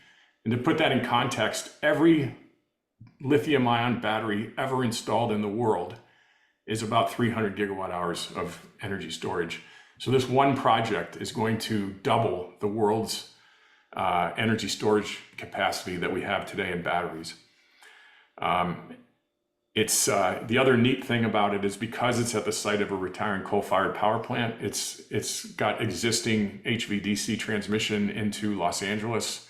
And to put that in context, every lithium-ion battery ever installed in the world is about 300 gigawatt hours of energy storage. So this one project is going to double the world's energy storage capacity that we have today in batteries. It's the other neat thing about it is because it's at the site of a retiring coal-fired power plant, it's got existing HVDC transmission into Los Angeles,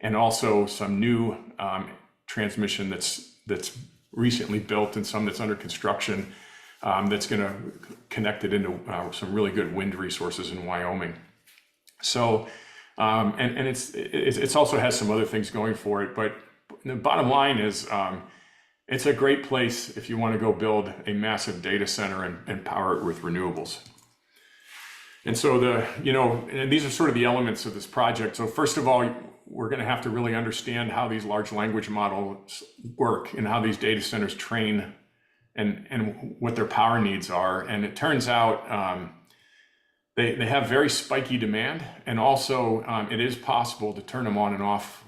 and also some new transmission that's recently built and some that's under construction that's going to connect it into some really good wind resources in Wyoming. So and it's also has some other things going for it, but the bottom line is it's a great place if you want to go build a massive data center and power it with renewables. And so and these are sort of the elements of this project. So first of all, we're going to have to really understand how these large language models work and how these data centers train and what their power needs are. And it turns out they have very spiky demand, and also it is possible to turn them on and off.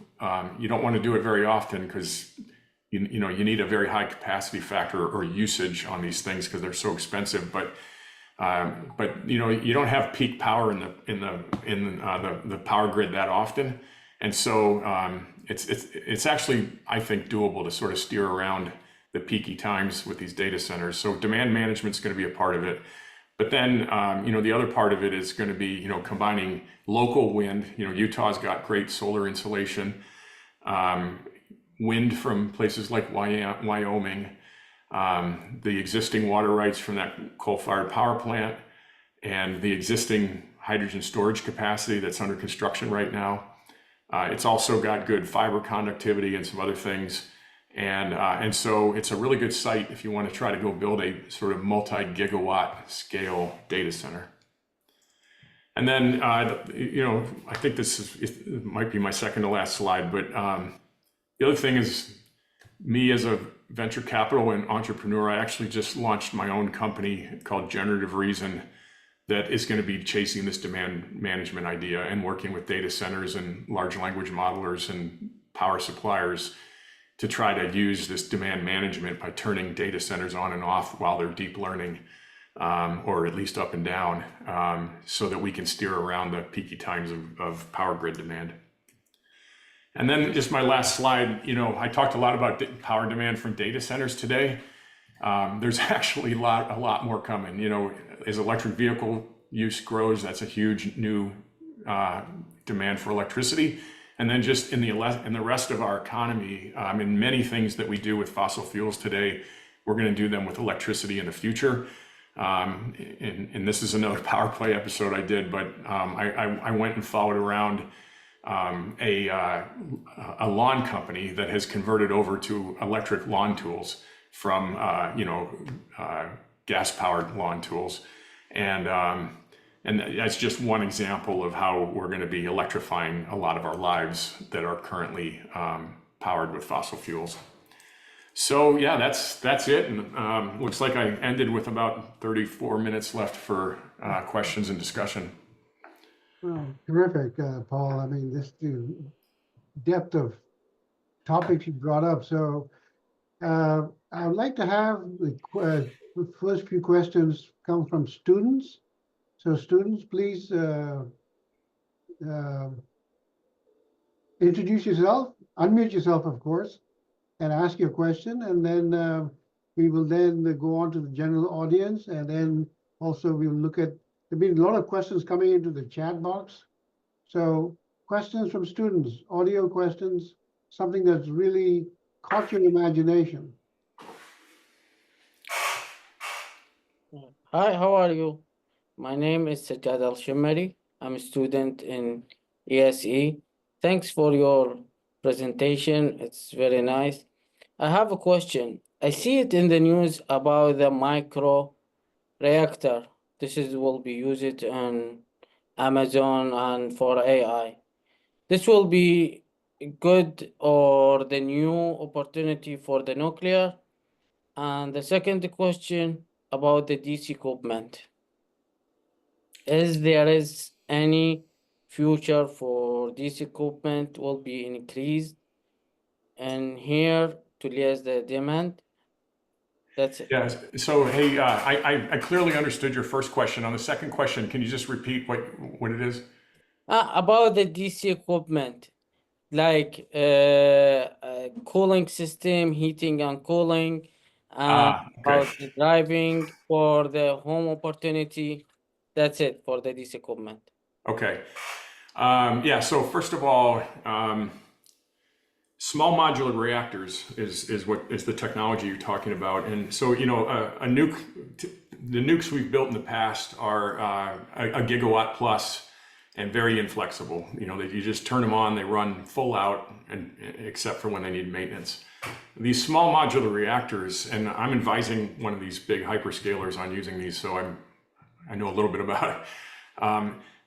You don't want to do it very often because you need a very high capacity factor or usage on these things because they're so expensive. But you don't have peak power in the power grid that often. And so it's actually, I think, doable to sort of steer around the peaky times with these data centers. So demand management is going to be a part of it. But then, the other part of it is going to be, combining local wind. Utah's got great solar insulation, wind from places like Wyoming, the existing water rights from that coal-fired power plant, and the existing hydrogen storage capacity that's under construction right now. It's also got good fiber conductivity and some other things. And so it's a really good site if you want to try to go build a sort of multi-gigawatt scale data center. And then, I think it might be my second to last slide, but the other thing is me as a venture capital and entrepreneur, I actually just launched my own company called Generative Reason that is going to be chasing this demand management idea and working with data centers and large language modelers and power suppliers to try to use this demand management by turning data centers on and off while they're deep learning, or at least up and down, so that we can steer around the peaky times of power grid demand. And then just my last slide, I talked a lot about power demand from data centers today. There's actually a lot more coming. As electric vehicle use grows, that's a huge new demand for electricity. And then just in the rest of our economy, in many things that we do with fossil fuels today, we're going to do them with electricity in the future. And this is another power play episode I did, but I went and followed around a lawn company that has converted over to electric lawn tools from gas-powered lawn tools, and that's just one example of how we're going to be electrifying a lot of our lives that are currently powered with fossil fuels. So yeah, that's it. And looks like I ended with about 34 minutes left for questions and discussion. Well, terrific, Paul. I mean, this depth of topics you brought up. So I would like to have the first few questions come from students. So students, please introduce yourself, unmute yourself, of course, and ask your question. And then we will then go on to the general audience. And then also we'll look at, there've been a lot of questions coming into the chat box. So questions from students, audio questions, something that's really caught your imagination. Hi, how are you? My name is Sajjad Al-Shimari. I'm a student in ESE. Thanks for your presentation. It's very nice. I have a question. I see it in the news about the micro reactor. Will be used on Amazon and for AI. This will be good or the new opportunity for the nuclear. And the second question about the DC equipment. Is there any future for this equipment will be increased and here to raise the demand? That's it. Yeah. So hey, I clearly understood your first question. On the second question, can you just repeat what it is? About the DC equipment, like cooling system, heating and cooling, and Okay. about the driving for the home opportunity. That's it for the DC equipment. Okay. Yeah. So first of all, small modular reactors is what is the technology you're talking about, and so a nuke. The nukes we've built in the past are a gigawatt plus and very inflexible. That you just turn them on, they run full out, and except for when they need maintenance. These small modular reactors, and I'm advising one of these big hyperscalers on using these, so I know a little bit about it.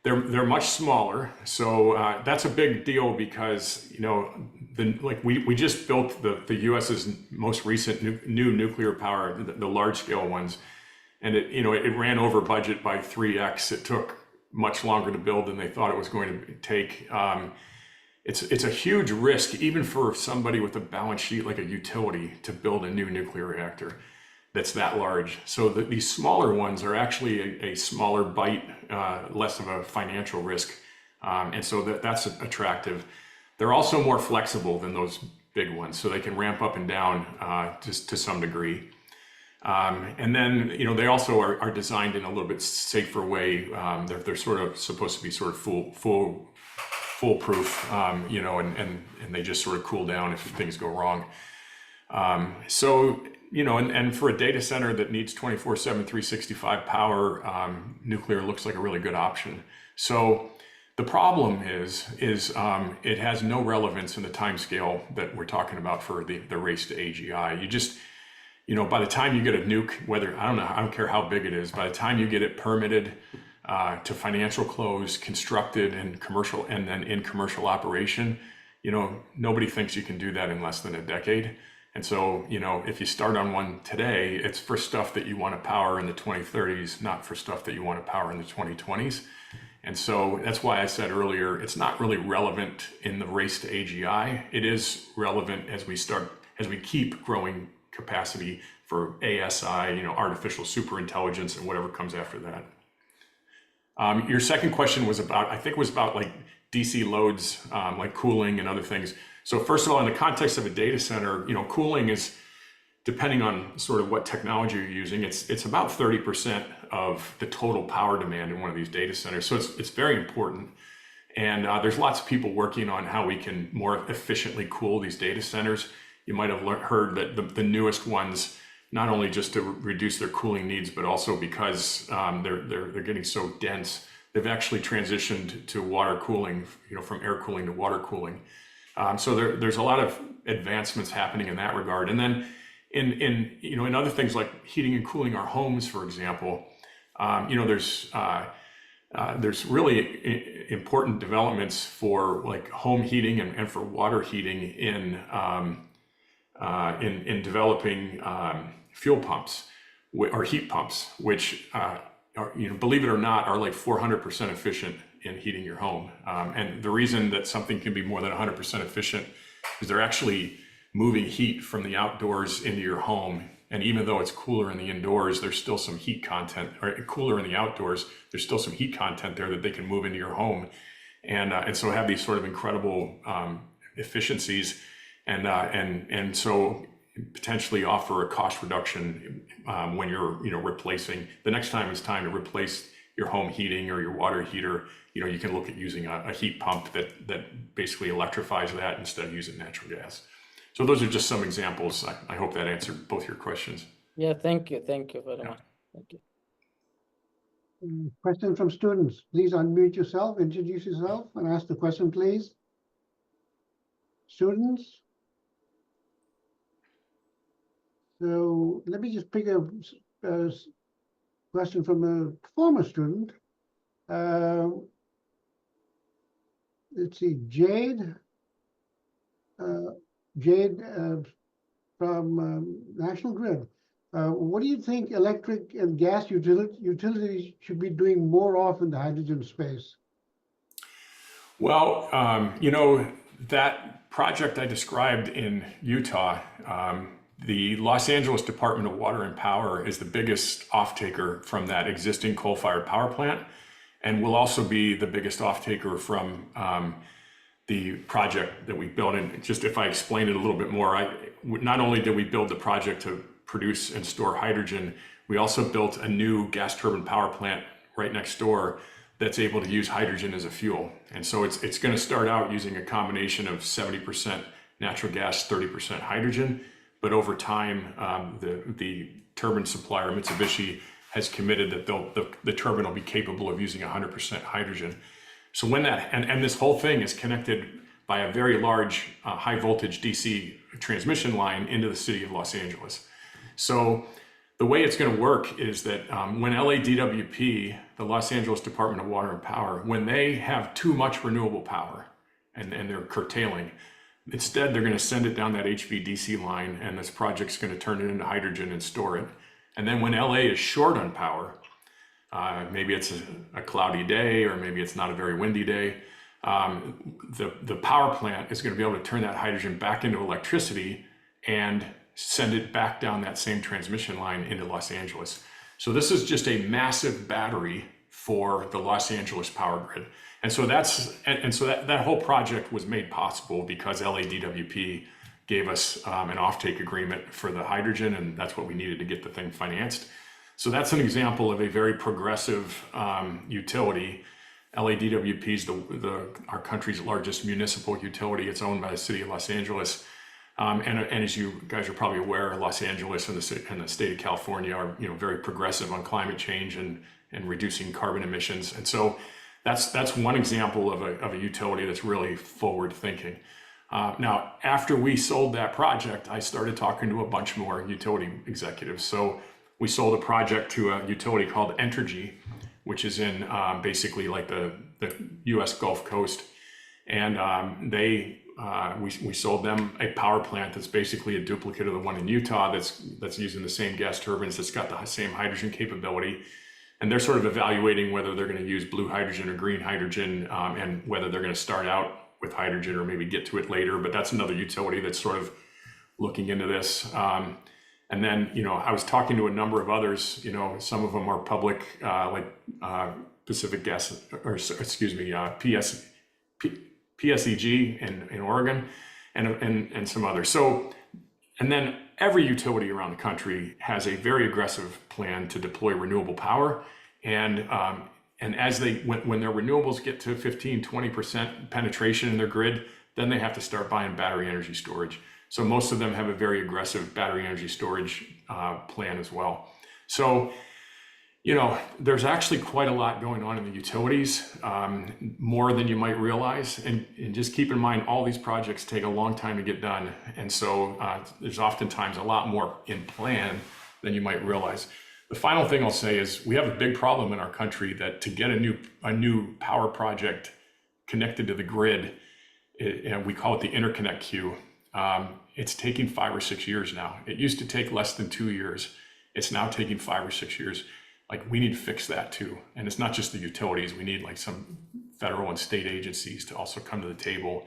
They're much smaller, so that's a big deal because we just built the U.S.'s most recent new nuclear power, the large scale ones, and it ran over budget by 3x. It took much longer to build than they thought it was going to take. It's a huge risk even for somebody with a balance sheet like a utility to build a new nuclear reactor that's that large. So these smaller ones are actually a smaller bite, less of a financial risk. And so that's attractive. They're also more flexible than those big ones, so they can ramp up and down just to some degree. And then, they also are designed in a little bit safer way. They're sort of supposed to be sort of foolproof, and they just sort of cool down if things go wrong. And for a data center that needs 24/7, 365 power, nuclear looks like a really good option. So the problem is it has no relevance in the time scale that we're talking about for the race to AGI. You just, by the time you get a nuke, I don't care how big it is, by the time you get it permitted, to financial close, constructed and commercial, and then in commercial operation, nobody thinks you can do that in less than a decade. And so, if you start on one today, it's for stuff that you want to power in the 2030s, not for stuff that you want to power in the 2020s. And so that's why I said earlier, it's not really relevant in the race to AGI. It is relevant as we keep growing capacity for ASI, artificial superintelligence, and whatever comes after that. Your second question was about, like DC loads, like cooling and other things. So first of all, in the context of a data center, cooling is, depending on sort of what technology you're using, it's about 30% of the total power demand in one of these data centers. So it's very important. And there's lots of people working on how we can more efficiently cool these data centers. You might have heard that the newest ones, not only just to reduce their cooling needs, but also because they're getting so dense, they've actually transitioned to water cooling, from air cooling to water cooling. So there's a lot of advancements happening in that regard. And then in other things like heating and cooling our homes, for example, there's really important developments for like home heating and for water heating in developing fuel pumps or heat pumps, which believe it or not, are like 400% efficient in heating your home. And the reason that something can be more than 100% efficient is they're actually moving heat from the outdoors into your home. And even though it's cooler in the indoors, there's still some heat content, or cooler in the outdoors, there's still some heat content there that they can move into your home. And so have these sort of incredible efficiencies, and so potentially offer a cost reduction when you're replacing. The next time it's time to replace your home heating or your water heater, you can look at using a heat pump that basically electrifies that instead of using natural gas. So those are just some examples. I hope that answered both your questions. Yeah, thank you very much. Thank you. Question from students. Please unmute yourself, introduce yourself, and ask the question, please. Students. So let me just pick a question from a former student. Let's see, Jade. Jade from National Grid. What do you think electric and gas utilities should be doing more of in the hydrogen space? Well, that project I described in Utah, the Los Angeles Department of Water and Power is the biggest off-taker from that existing coal-fired power plant, and will also be the biggest off-taker from the project that we built. And just if I explain it a little bit more, not only did we build the project to produce and store hydrogen, we also built a new gas turbine power plant right next door that's able to use hydrogen as a fuel. And so it's going to start out using a combination of 70% natural gas, 30% hydrogen. But over time, the turbine supplier, Mitsubishi, has committed that the turbine will be capable of using 100% hydrogen. So when and this whole thing is connected by a very large high voltage DC transmission line into the city of Los Angeles. So the way it's going to work is that when LADWP, the Los Angeles Department of Water and Power, when they have too much renewable power and they're curtailing, instead they're going to send it down that HVDC line, and this project's going to turn it into hydrogen and store it. And then when LA is short on power, maybe it's a cloudy day, or maybe it's not a very windy day, the power plant is going to be able to turn that hydrogen back into electricity and send it back down that same transmission line into Los Angeles. So this is just a massive battery for the Los Angeles power grid. And so that whole project was made possible because LADWP gave us an offtake agreement for the hydrogen, and that's what we needed to get the thing financed. So that's an example of a very progressive utility. LADWP is our country's largest municipal utility. It's owned by the city of Los Angeles. And as you guys are probably aware, Los Angeles and the state of California are very progressive on climate change and reducing carbon emissions. And so that's one example of a utility that's really forward thinking. Now, after we sold that project, I started talking to a bunch more utility executives. So we sold a project to a utility called Entergy, which is in basically like the U.S. Gulf Coast. And we sold them a power plant that's basically a duplicate of the one in Utah that's using the same gas turbines, that's got the same hydrogen capability. And they're sort of evaluating whether they're going to use blue hydrogen or green hydrogen, and whether they're going to start out with hydrogen or maybe get to it later. But that's another utility that's sort of looking into this. And then, I was talking to a number of others, some of them are public, like Pacific Gas, or excuse me, PSEG in Oregon, and some others. So, and then every utility around the country has a very aggressive plan to deploy renewable power. And as when their renewables get to 15-20% penetration in their grid, then they have to start buying battery energy storage. So most of them have a very aggressive battery energy storage plan as well. So, there's actually quite a lot going on in the utilities, more than you might realize. And just keep in mind, all these projects take a long time to get done. And so there's oftentimes a lot more in plan than you might realize. The final thing I'll say is we have a big problem in our country that to get a new power project connected to the grid, we call it the interconnect queue. It's taking 5 or 6 years now. It used to take less than 2 years. It's now taking 5 or 6 years. Like, we need to fix that too. And it's not just the utilities. We need like some federal and state agencies to also come to the table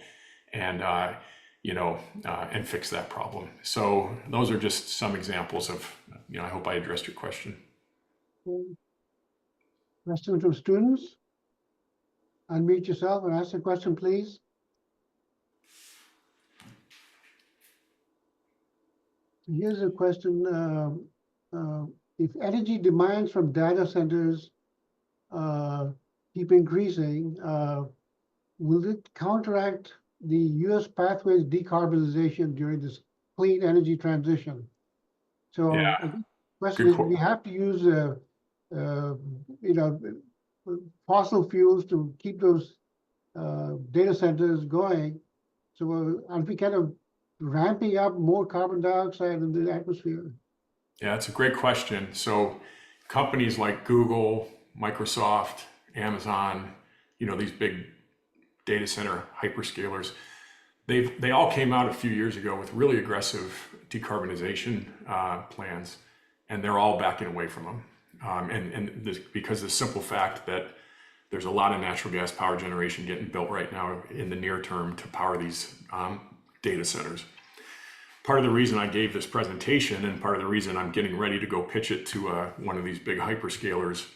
and, and fix that problem. So those are just some examples of, I hope I addressed your question. Questions from students? Unmute yourself and ask the question, please. Here's a question. If energy demands from data centers keep increasing, will it counteract the U.S. pathways decarbonization during this clean energy transition? So Yeah. the question is, we have to use fossil fuels to keep those data centers going. So aren't we kind of ramping up more carbon dioxide in the atmosphere? Yeah, it's a great question. So companies like Google, Microsoft, Amazon, these big data center hyperscalers, they all came out a few years ago with really aggressive decarbonization plans, and they're all backing away from them. Because of the simple fact that there's a lot of natural gas power generation getting built right now in the near term to power these data centers. Part of the reason I gave this presentation, and part of the reason I'm getting ready to go pitch it to one of these big hyperscalers,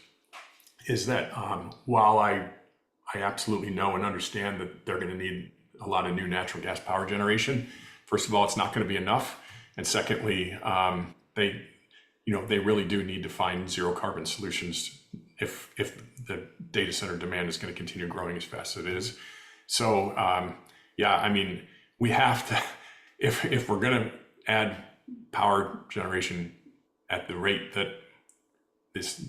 is that while I absolutely know and understand that they're going to need a lot of new natural gas power generation, first of all, it's not going to be enough, and secondly, they really do need to find zero carbon solutions if the data center demand is going to continue growing as fast as it is. So we have to. If we're going to add power generation at the rate that this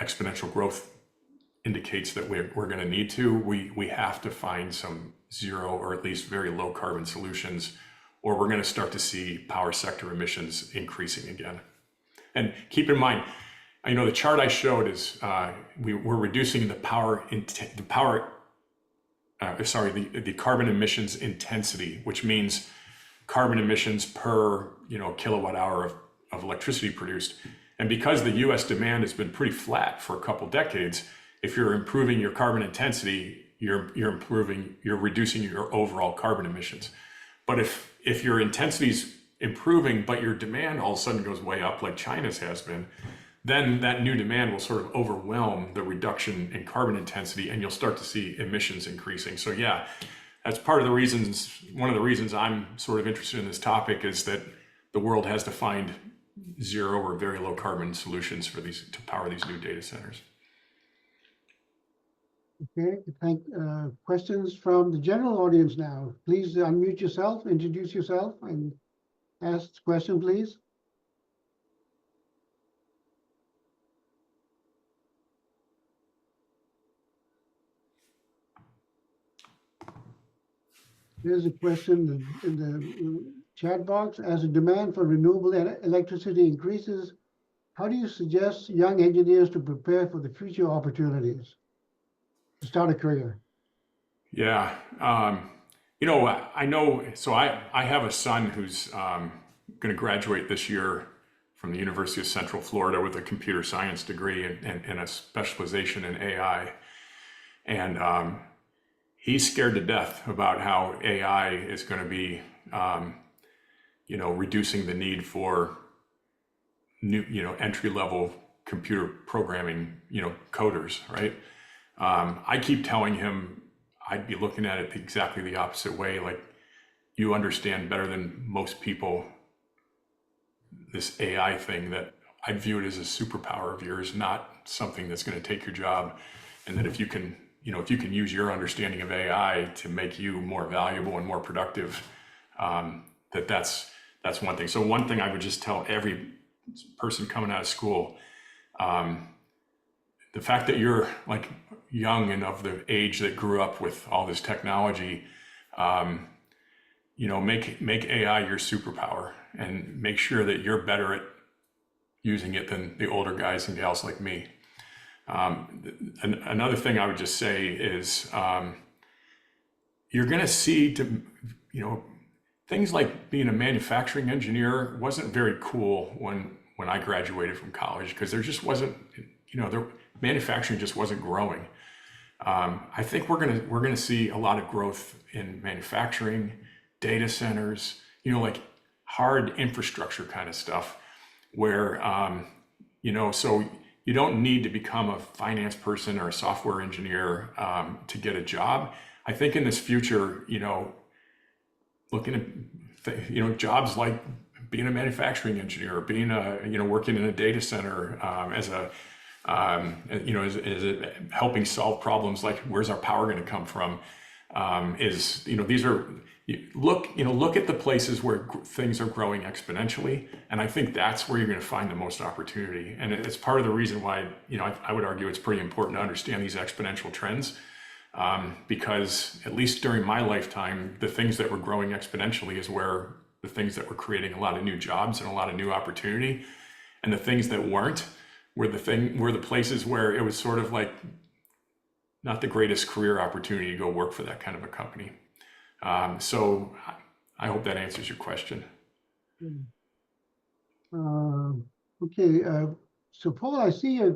exponential growth indicates that we're going to need to, we have to find some zero or at least very low carbon solutions, or we're going to start to see power sector emissions increasing again. And keep in mind, the chart I showed is we're reducing the carbon emissions intensity, which means carbon emissions per kilowatt hour of electricity produced. And because the U.S. demand has been pretty flat for a couple decades, if you're improving your carbon intensity, you're reducing your overall carbon emissions. But if your intensity's improving, but your demand all of a sudden goes way up, like China's has been, then that new demand will sort of overwhelm the reduction in carbon intensity, and you'll start to see emissions increasing. So yeah, that's one of the reasons I'm sort of interested in this topic, is that the world has to find zero or very low carbon solutions to power these new data centers. Okay, questions from the general audience now. Please unmute yourself, introduce yourself, and ask the question, please. Here's a question in the chat box. As the demand for renewable electricity increases, how do you suggest young engineers to prepare for the future opportunities to start a career? Yeah. You know, I know, so I have a son who's going to graduate this year from the University of Central Florida with a computer science degree and a specialization in AI. And he's scared to death about how AI is going to be, you know, reducing the need for new, you know, entry-level computer programming, you know, coders, right? I keep telling him I'd be looking at it exactly the opposite way. Like, you understand better than most people this AI thing, that I view it as a superpower of yours, not something that's going to take your job. And that if you can, you know, if you can use your understanding of AI to make you more valuable and more productive, that's one thing. So one thing I would just tell every person coming out of school, the fact that you're like young and of the age that grew up with all this technology, you know, make AI your superpower and make sure that you're better at using it than the older guys and gals like me. Another thing I would just say is you're going to see, you know, things like being a manufacturing engineer wasn't very cool when I graduated from college, because there just wasn't, you know, manufacturing just wasn't growing. I think we're gonna see a lot of growth in manufacturing, data centers, you know, like hard infrastructure kind of stuff, where you know, so you don't need to become a finance person or a software engineer to get a job. I think in this future, you know, looking at you know, jobs like being a manufacturing engineer, or being a, you know, working in a data center as a you know, is helping solve problems like where's our power going to come from, is, you know, these are, look at the places where things are growing exponentially, and I think that's where you're going to find the most opportunity. And it's part of the reason why, you know, I would argue it's pretty important to understand these exponential trends, because at least during my lifetime, the things that were growing exponentially is where the things that were creating a lot of new jobs and a lot of new opportunity, and the things that weren't were the places where it was sort of like not the greatest career opportunity to go work for that kind of a company. So I hope that answers your question. Okay, so Paul, I see a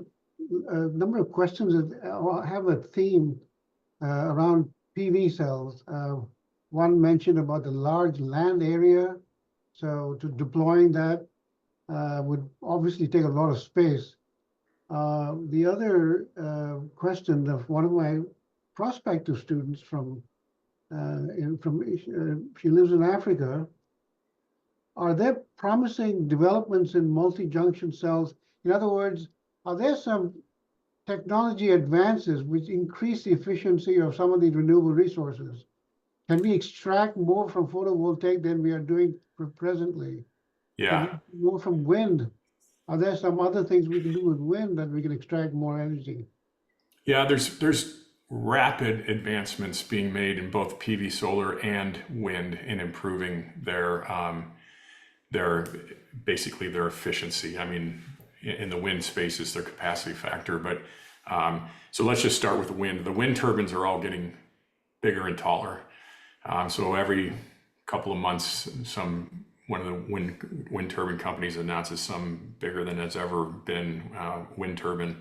number of questions that have a theme around PV cells. One mentioned about the large land area, so to deploying that would obviously take a lot of space. The other question of one of my prospective students she lives in Africa. Are there promising developments in multi-junction cells? In other words, are there some technology advances which increase the efficiency of some of these renewable resources? Can we extract more from photovoltaic than we are doing presently? Yeah. Can we more from wind? Are there some other things we can do with wind that we can extract more energy? Yeah, there's rapid advancements being made in both PV solar and wind in improving their basically their efficiency. I mean, in the wind space is their capacity factor, but so let's just start with the wind. The wind turbines are all getting bigger and taller. So every couple of months, one of the wind turbine companies announces some bigger than has ever been wind turbine.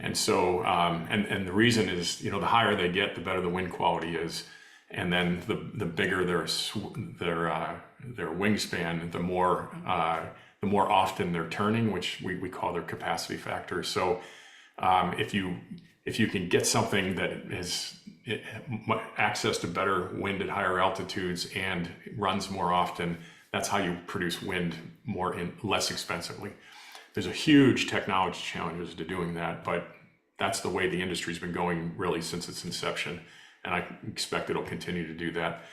And so, and the reason is, you know, the higher they get, the better the wind quality is. And then the bigger their wingspan, the more often they're turning, which we call their capacity factor. So if you can get something that has access to better wind at higher altitudes and runs more often, that's how you produce wind less expensively. There's a huge technology challenges to doing that, but that's the way the industry's been going really since its inception, and I expect it'll continue to do that.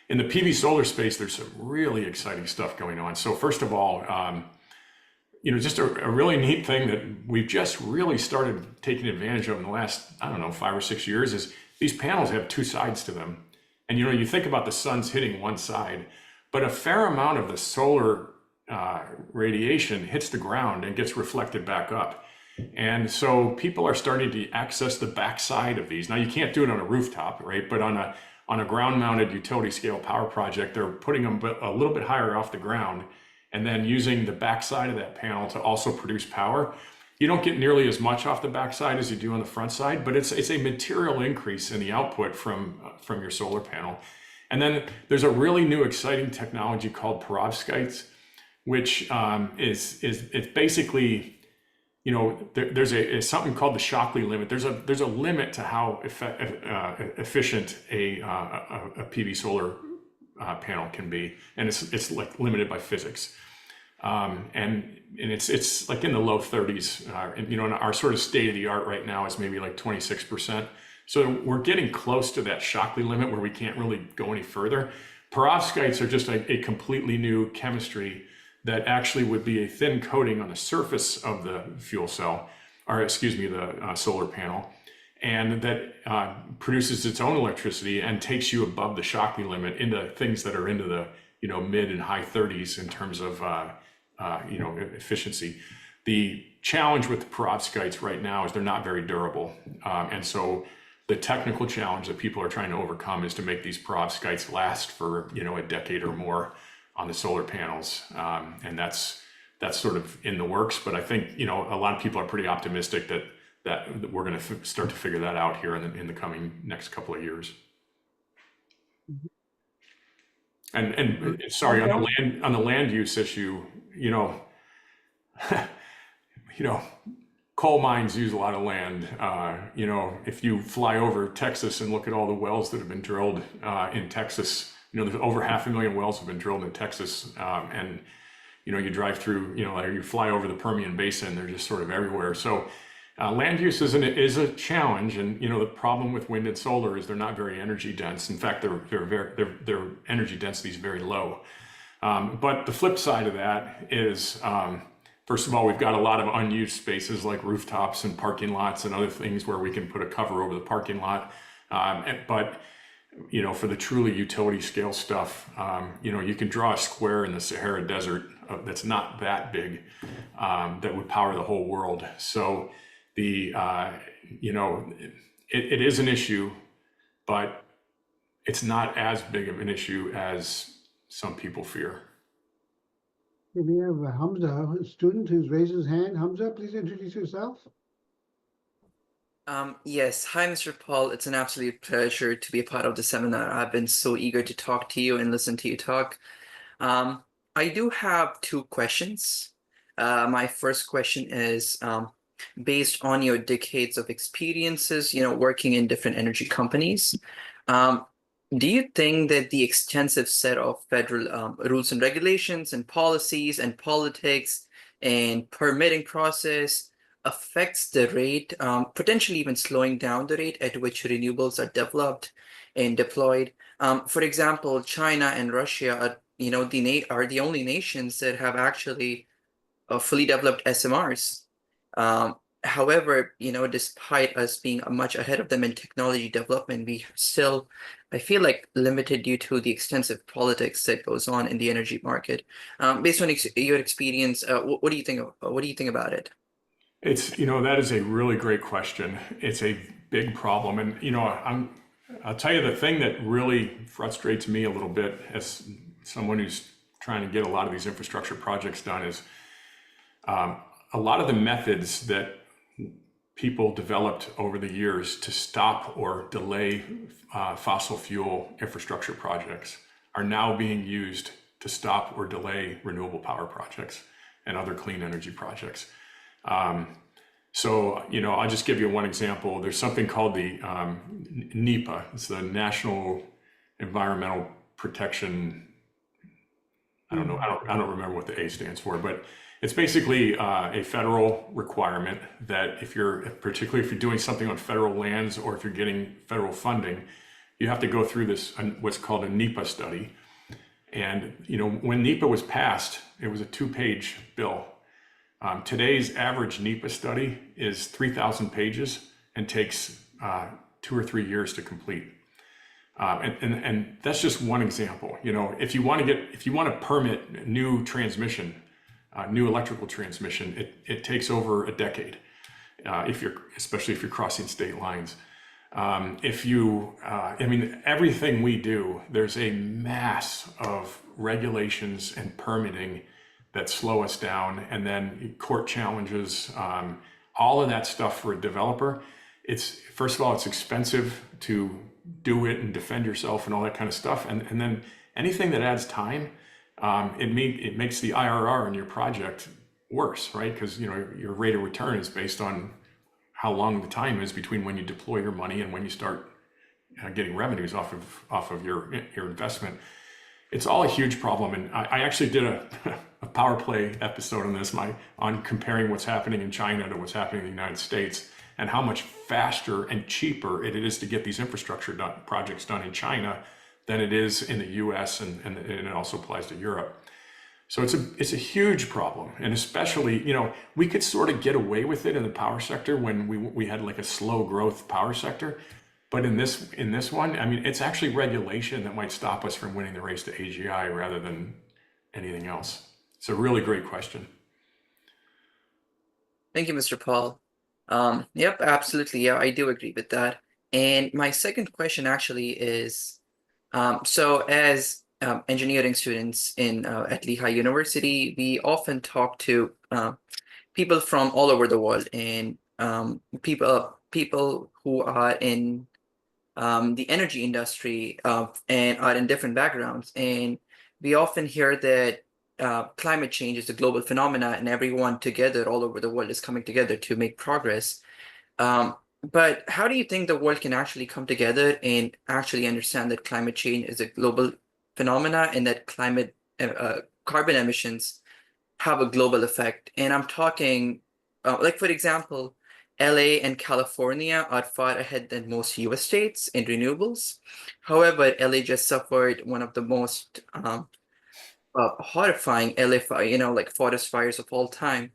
In the PV solar space, there's some really exciting stuff going on. So first of all, you know, just a really neat thing that we've just really started taking advantage of in the last, I don't know, 5 or 6 years is these panels have two sides to them. And, you know, you think about the sun's hitting one side, but a fair amount of the solar radiation hits the ground and gets reflected back up. And so people are starting to access the backside of these. Now you can't do it on a rooftop, right? But on a ground-mounted utility scale power project, they're putting them a little bit higher off the ground and then using the backside of that panel to also produce power. You don't get nearly as much off the backside as you do on the front side, but it's a material increase in the output from your solar panel. And then there's a really new exciting technology called perovskites, which it's basically, there's something called the Shockley limit. There's a limit to how efficient a PV solar panel can be, and it's like limited by physics. And it's like in the low 30s. And our sort of state of the art right now is maybe like 26%. So we're getting close to that Shockley limit where we can't really go any further. Perovskites are just a completely new chemistry that actually would be a thin coating on the surface of the fuel cell, or excuse me, the solar panel, and that produces its own electricity and takes you above the Shockley limit into things that are into the mid and high 30s in terms of efficiency. The challenge with the perovskites right now is they're not very durable, and so the technical challenge that people are trying to overcome is to make these perovskites last for a decade or more on the solar panels, and that's sort of in the works. But I think a lot of people are pretty optimistic that we're going to start to figure that out here in the coming next couple of years. And sorry, on the land use issue, coal mines use a lot of land. If you fly over Texas and look at all the wells that have been drilled in Texas, there's over 500,000 wells have been drilled in Texas, and you drive through, you fly over the Permian Basin, they're just sort of everywhere. So land use is a challenge, and the problem with wind and solar is they're not very energy dense. In fact, their energy density is very low. But the flip side of that is, first of all, we've got a lot of unused spaces like rooftops and parking lots and other things where we can put a cover over the parking lot. But for the truly utility scale stuff, you can draw a square in the Sahara Desert that's not that big, that would power the whole world. So it is an issue, but it's not as big of an issue as some people fear. We have Hamza, a student who's raised his hand. Hamza, please introduce yourself. Yes. Hi, Mr. Paul. It's an absolute pleasure to be a part of the seminar. I've been so eager to talk to you and listen to you talk. I do have two questions. My first question is, based on your decades of experiences, working in different energy companies, do you think that the extensive set of federal rules and regulations and policies and politics and permitting process affects the rate, potentially even slowing down the rate at which renewables are developed and deployed? For example, China and Russia are, are the only nations that have actually fully developed SMRs. However, despite us being much ahead of them in technology development, we still, I feel like, limited due to the extensive politics that goes on in the energy market. Based on your experience, what do you think? What do you think about it? It's that is a really great question. It's a big problem, and I'll tell you the thing that really frustrates me a little bit as someone who's trying to get a lot of these infrastructure projects done is a lot of the methods that people developed over the years to stop or delay fossil fuel infrastructure projects are now being used to stop or delay renewable power projects and other clean energy projects. So, I'll just give you one example. There's something called the NEPA. It's the National Environmental Protection. I don't know. I don't remember what the A stands for, but it's basically a federal requirement that particularly if you're doing something on federal lands or if you're getting federal funding, you have to go through this, what's called a NEPA study. And, when NEPA was passed, it was a 2-page bill. Today's average NEPA study is 3,000 pages and takes 2 or 3 years to complete. And that's just one example. You know, if you want to permit new transmission, new electrical transmission, it takes over a decade. Especially if you're crossing state lines. I mean, everything we do, there's a mass of regulations and permitting that slow us down, and then court challenges, all of that stuff for a developer. First of all, it's expensive to do it and defend yourself and all that kind of stuff. And then anything that adds time, it makes the IRR in your project worse, right? Because, you know, your rate of return is based on how long the time is between when you deploy your money and when you start getting revenues off of your investment. It's all a huge problem. And I actually did a power play episode on this, on comparing what's happening in China to what's happening in the United States, and how much faster and cheaper it is to get these infrastructure projects done in China than it is in the US, and it also applies to Europe. So it's a huge problem. And especially, you know, we could sort of get away with it in the power sector when we had like a slow growth power sector. But in this one, I mean, it's actually regulation that might stop us from winning the race to AGI rather than anything else. It's a really great question. Thank you, Mr. Paul. Yep, absolutely. Yeah, I do agree with that. And my second question actually is, so as engineering students at Lehigh University, we often talk to people from all over the world, and people who are in the energy industry and are in different backgrounds. And we often hear that climate change is a global phenomena, and everyone together all over the world is coming together to make progress. But how do you think the world can actually come together and actually understand that climate change is a global phenomena, and that carbon emissions have a global effect? And I'm talking, like, for example, LA and California are far ahead than most US states in renewables. However, LA just suffered one of the most horrifying like forest fires of all time.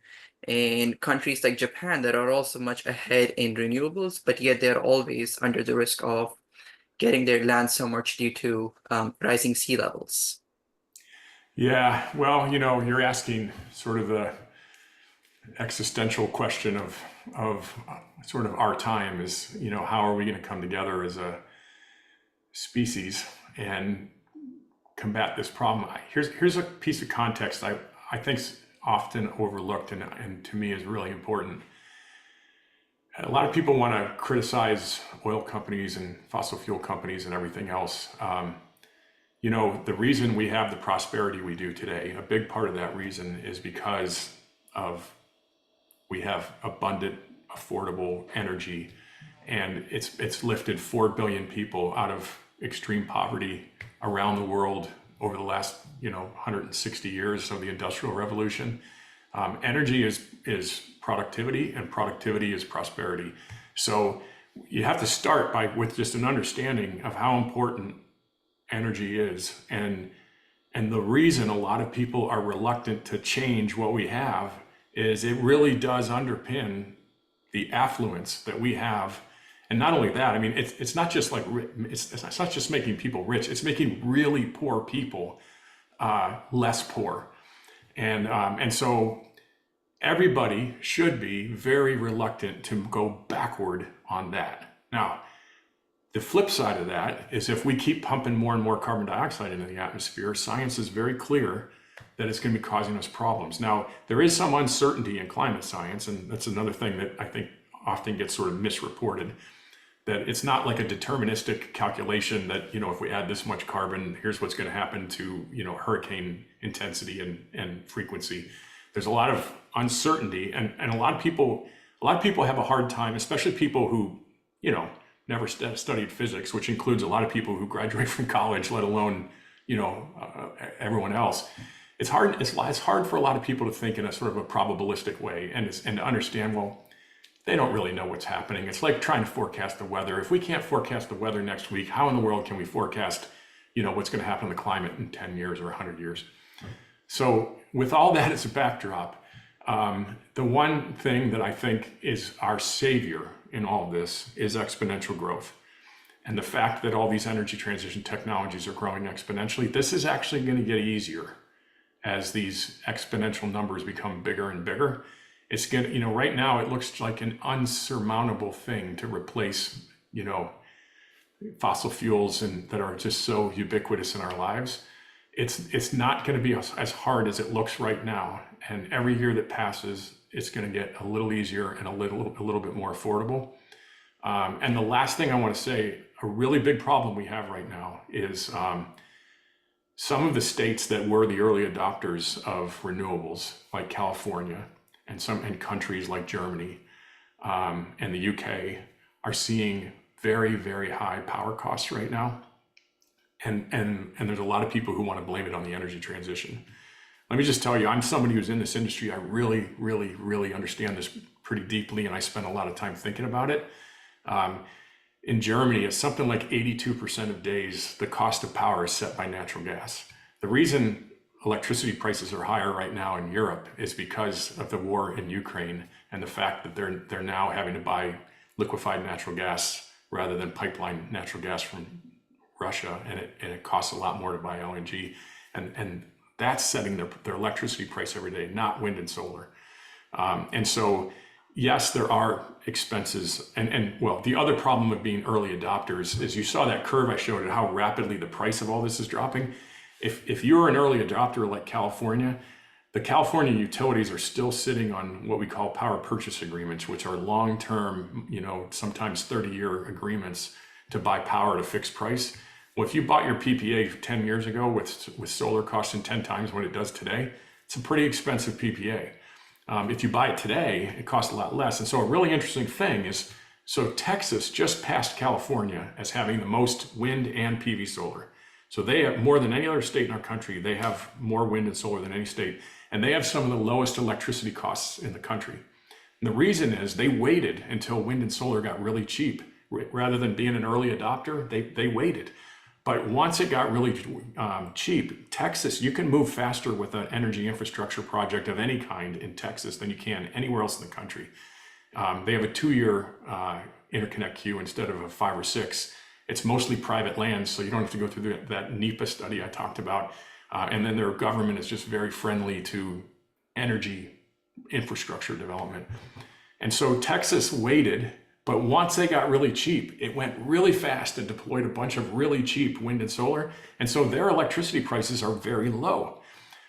And countries like Japan that are also much ahead in renewables, but yet they're always under the risk of getting their land submerged due to rising sea levels. Yeah, well, you know, you're asking sort of the existential question of sort of our time is, you know, how are we going to come together as a species and combat this problem? Here's a piece of context I think's often overlooked and to me is really important. A lot of people want to criticize oil companies and fossil fuel companies and everything else. You know, the reason we have the prosperity we do today, a big part of that reason is because we have abundant, affordable energy, and it's lifted 4 billion people out of extreme poverty around the world over the last, you know, 160 years of the Industrial Revolution. Energy is productivity, and productivity is prosperity. So you have to start with just an understanding of how important energy is, and the reason a lot of people are reluctant to change what we have is it really does underpin the affluence that we have. And not only that, I mean, it's not just like it's not just making people rich; it's making really poor people less poor, and so everybody should be very reluctant to go backward on that. Now, the flip side of that is if we keep pumping more and more carbon dioxide into the atmosphere, science is very clear that it's going to be causing us problems. Now, there is some uncertainty in climate science, and that's another thing that I think often gets sort of misreported, that it's not like a deterministic calculation that, you know, if we add this much carbon, here's what's going to happen to, you know, hurricane intensity and frequency. There's a lot of uncertainty, and a lot of people have a hard time, especially people who, you know, never studied physics, which includes a lot of people who graduate from college, let alone, you know, everyone else. It's hard for a lot of people to think in a sort of a probabilistic way and to understand, well, they don't really know what's happening. It's like trying to forecast the weather. If we can't forecast the weather next week, how in the world can we forecast, you know, what's going to happen to the climate in 10 years or 100 years? So with all that as a backdrop, the one thing that I think is our savior in all of this is exponential growth. and the fact that all these energy transition technologies are growing exponentially, this is actually going to get easier as these exponential numbers become bigger and bigger. It's going to, you know, right now it looks like an unsurmountable thing to replace, you know, fossil fuels and that are just so ubiquitous in our lives. It's not going to be as hard as it looks right now. And every year that passes, it's going to get a little easier and a little bit more affordable. And the last thing I want to say, a really big problem we have right now is some of the states that were the early adopters of renewables, like California, and countries like Germany and the UK, are seeing very, very high power costs right now. And there's a lot of people who want to blame it on the energy transition. Let me just tell you, I'm somebody who's in this industry. I really, really, really understand this pretty deeply, and I spend a lot of time thinking about it. In Germany, it's something like 82% of days, the cost of power is set by natural gas. The reason electricity prices are higher right now in Europe is because of the war in Ukraine and the fact that they're now having to buy liquefied natural gas rather than pipeline natural gas from Russia, and it costs a lot more to buy LNG, and that's setting their electricity price every day, not wind and solar. And so, yes, there are expenses, and well, the other problem of being early adopters is you saw that curve I showed, and how rapidly the price of all this is dropping. If you're an early adopter like California, the California utilities are still sitting on what we call power purchase agreements, which are long-term, you know, sometimes 30-year agreements to buy power at a fixed price. Well, if you bought your PPA 10 years ago with solar costing 10 times what it does today, it's a pretty expensive PPA. If you buy it today, it costs a lot less. And so a really interesting thing is, so Texas just passed California as having the most wind and PV solar. So they have more than any other state in our country. They have more wind and solar than any state, and they have some of the lowest electricity costs in the country. And the reason is they waited until wind and solar got really cheap. Rather than being an early adopter, they waited. But once it got really cheap, Texas, you can move faster with an energy infrastructure project of any kind in Texas than you can anywhere else in the country. They have a 2-year interconnect queue instead of a 5 or 6. It's mostly private land, so you don't have to go through that NEPA study I talked about. And then their government is just very friendly to energy infrastructure development. And so Texas waited, but once they got really cheap, it went really fast and deployed a bunch of really cheap wind and solar. And so their electricity prices are very low.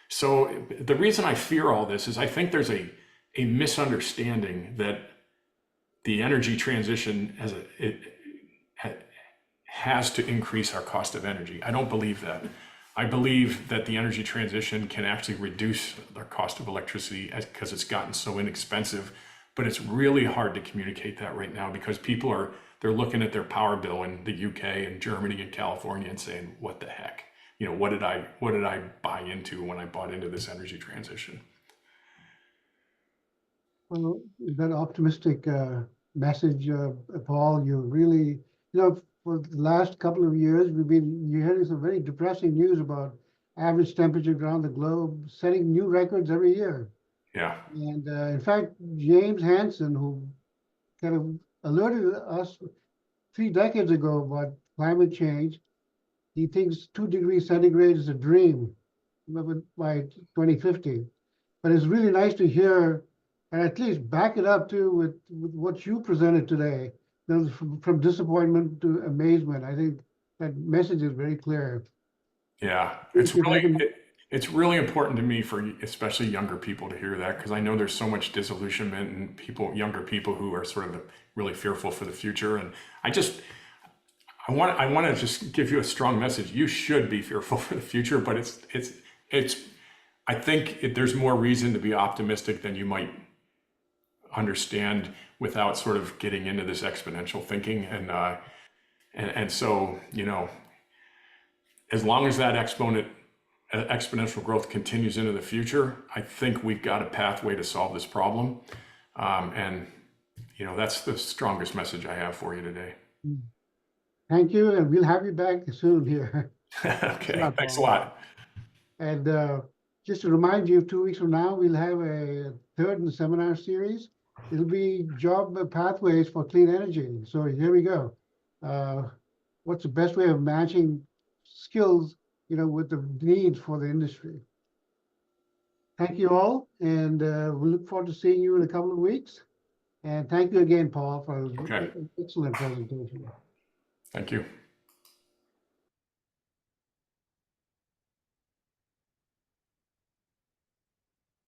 So the reason I fear all this is I think there's a misunderstanding that the energy transition has to increase our cost of energy. I don't believe that. I believe that the energy transition can actually reduce the cost of electricity because it's gotten so inexpensive. But it's really hard to communicate that right now because people they're looking at their power bill in the UK and Germany and California and saying, what the heck? You know, what did I buy into when I bought into this energy transition? Well, that optimistic message, Paul, you really, you know, for the last couple of years, you're hearing some very depressing news about average temperatures around the globe setting new records every year. Yeah. And in fact, James Hansen, who kind of alerted us 3 decades ago about climate change, he thinks 2 degrees centigrade is a dream by 2050. But it's really nice to hear, and at least back it up too with what you presented today. From disappointment to amazement. I think that message is very clear. Yeah, it's really important to me for especially younger people to hear that, because I know there's so much disillusionment and younger people who are sort of really fearful for the future. And I want to just give you a strong message. You should be fearful for the future, but I think there's more reason to be optimistic than you might understand without sort of getting into this exponential thinking. And so, you know, as long as that exponential growth continues into the future, I think we've got a pathway to solve this problem. And, you know, that's the strongest message I have for you today. Thank you. And we'll have you back soon here. Okay. Thanks a lot. And just to remind you, 2 weeks from now, we'll have a third in the seminar series. It'll be job pathways for clean energy. So here we go. what's the best way of matching skills, with the needs for the industry. Thank you all, and we look forward to seeing you in a couple of weeks. And thank you again, Paul, for Okay. an excellent presentation. Thank you.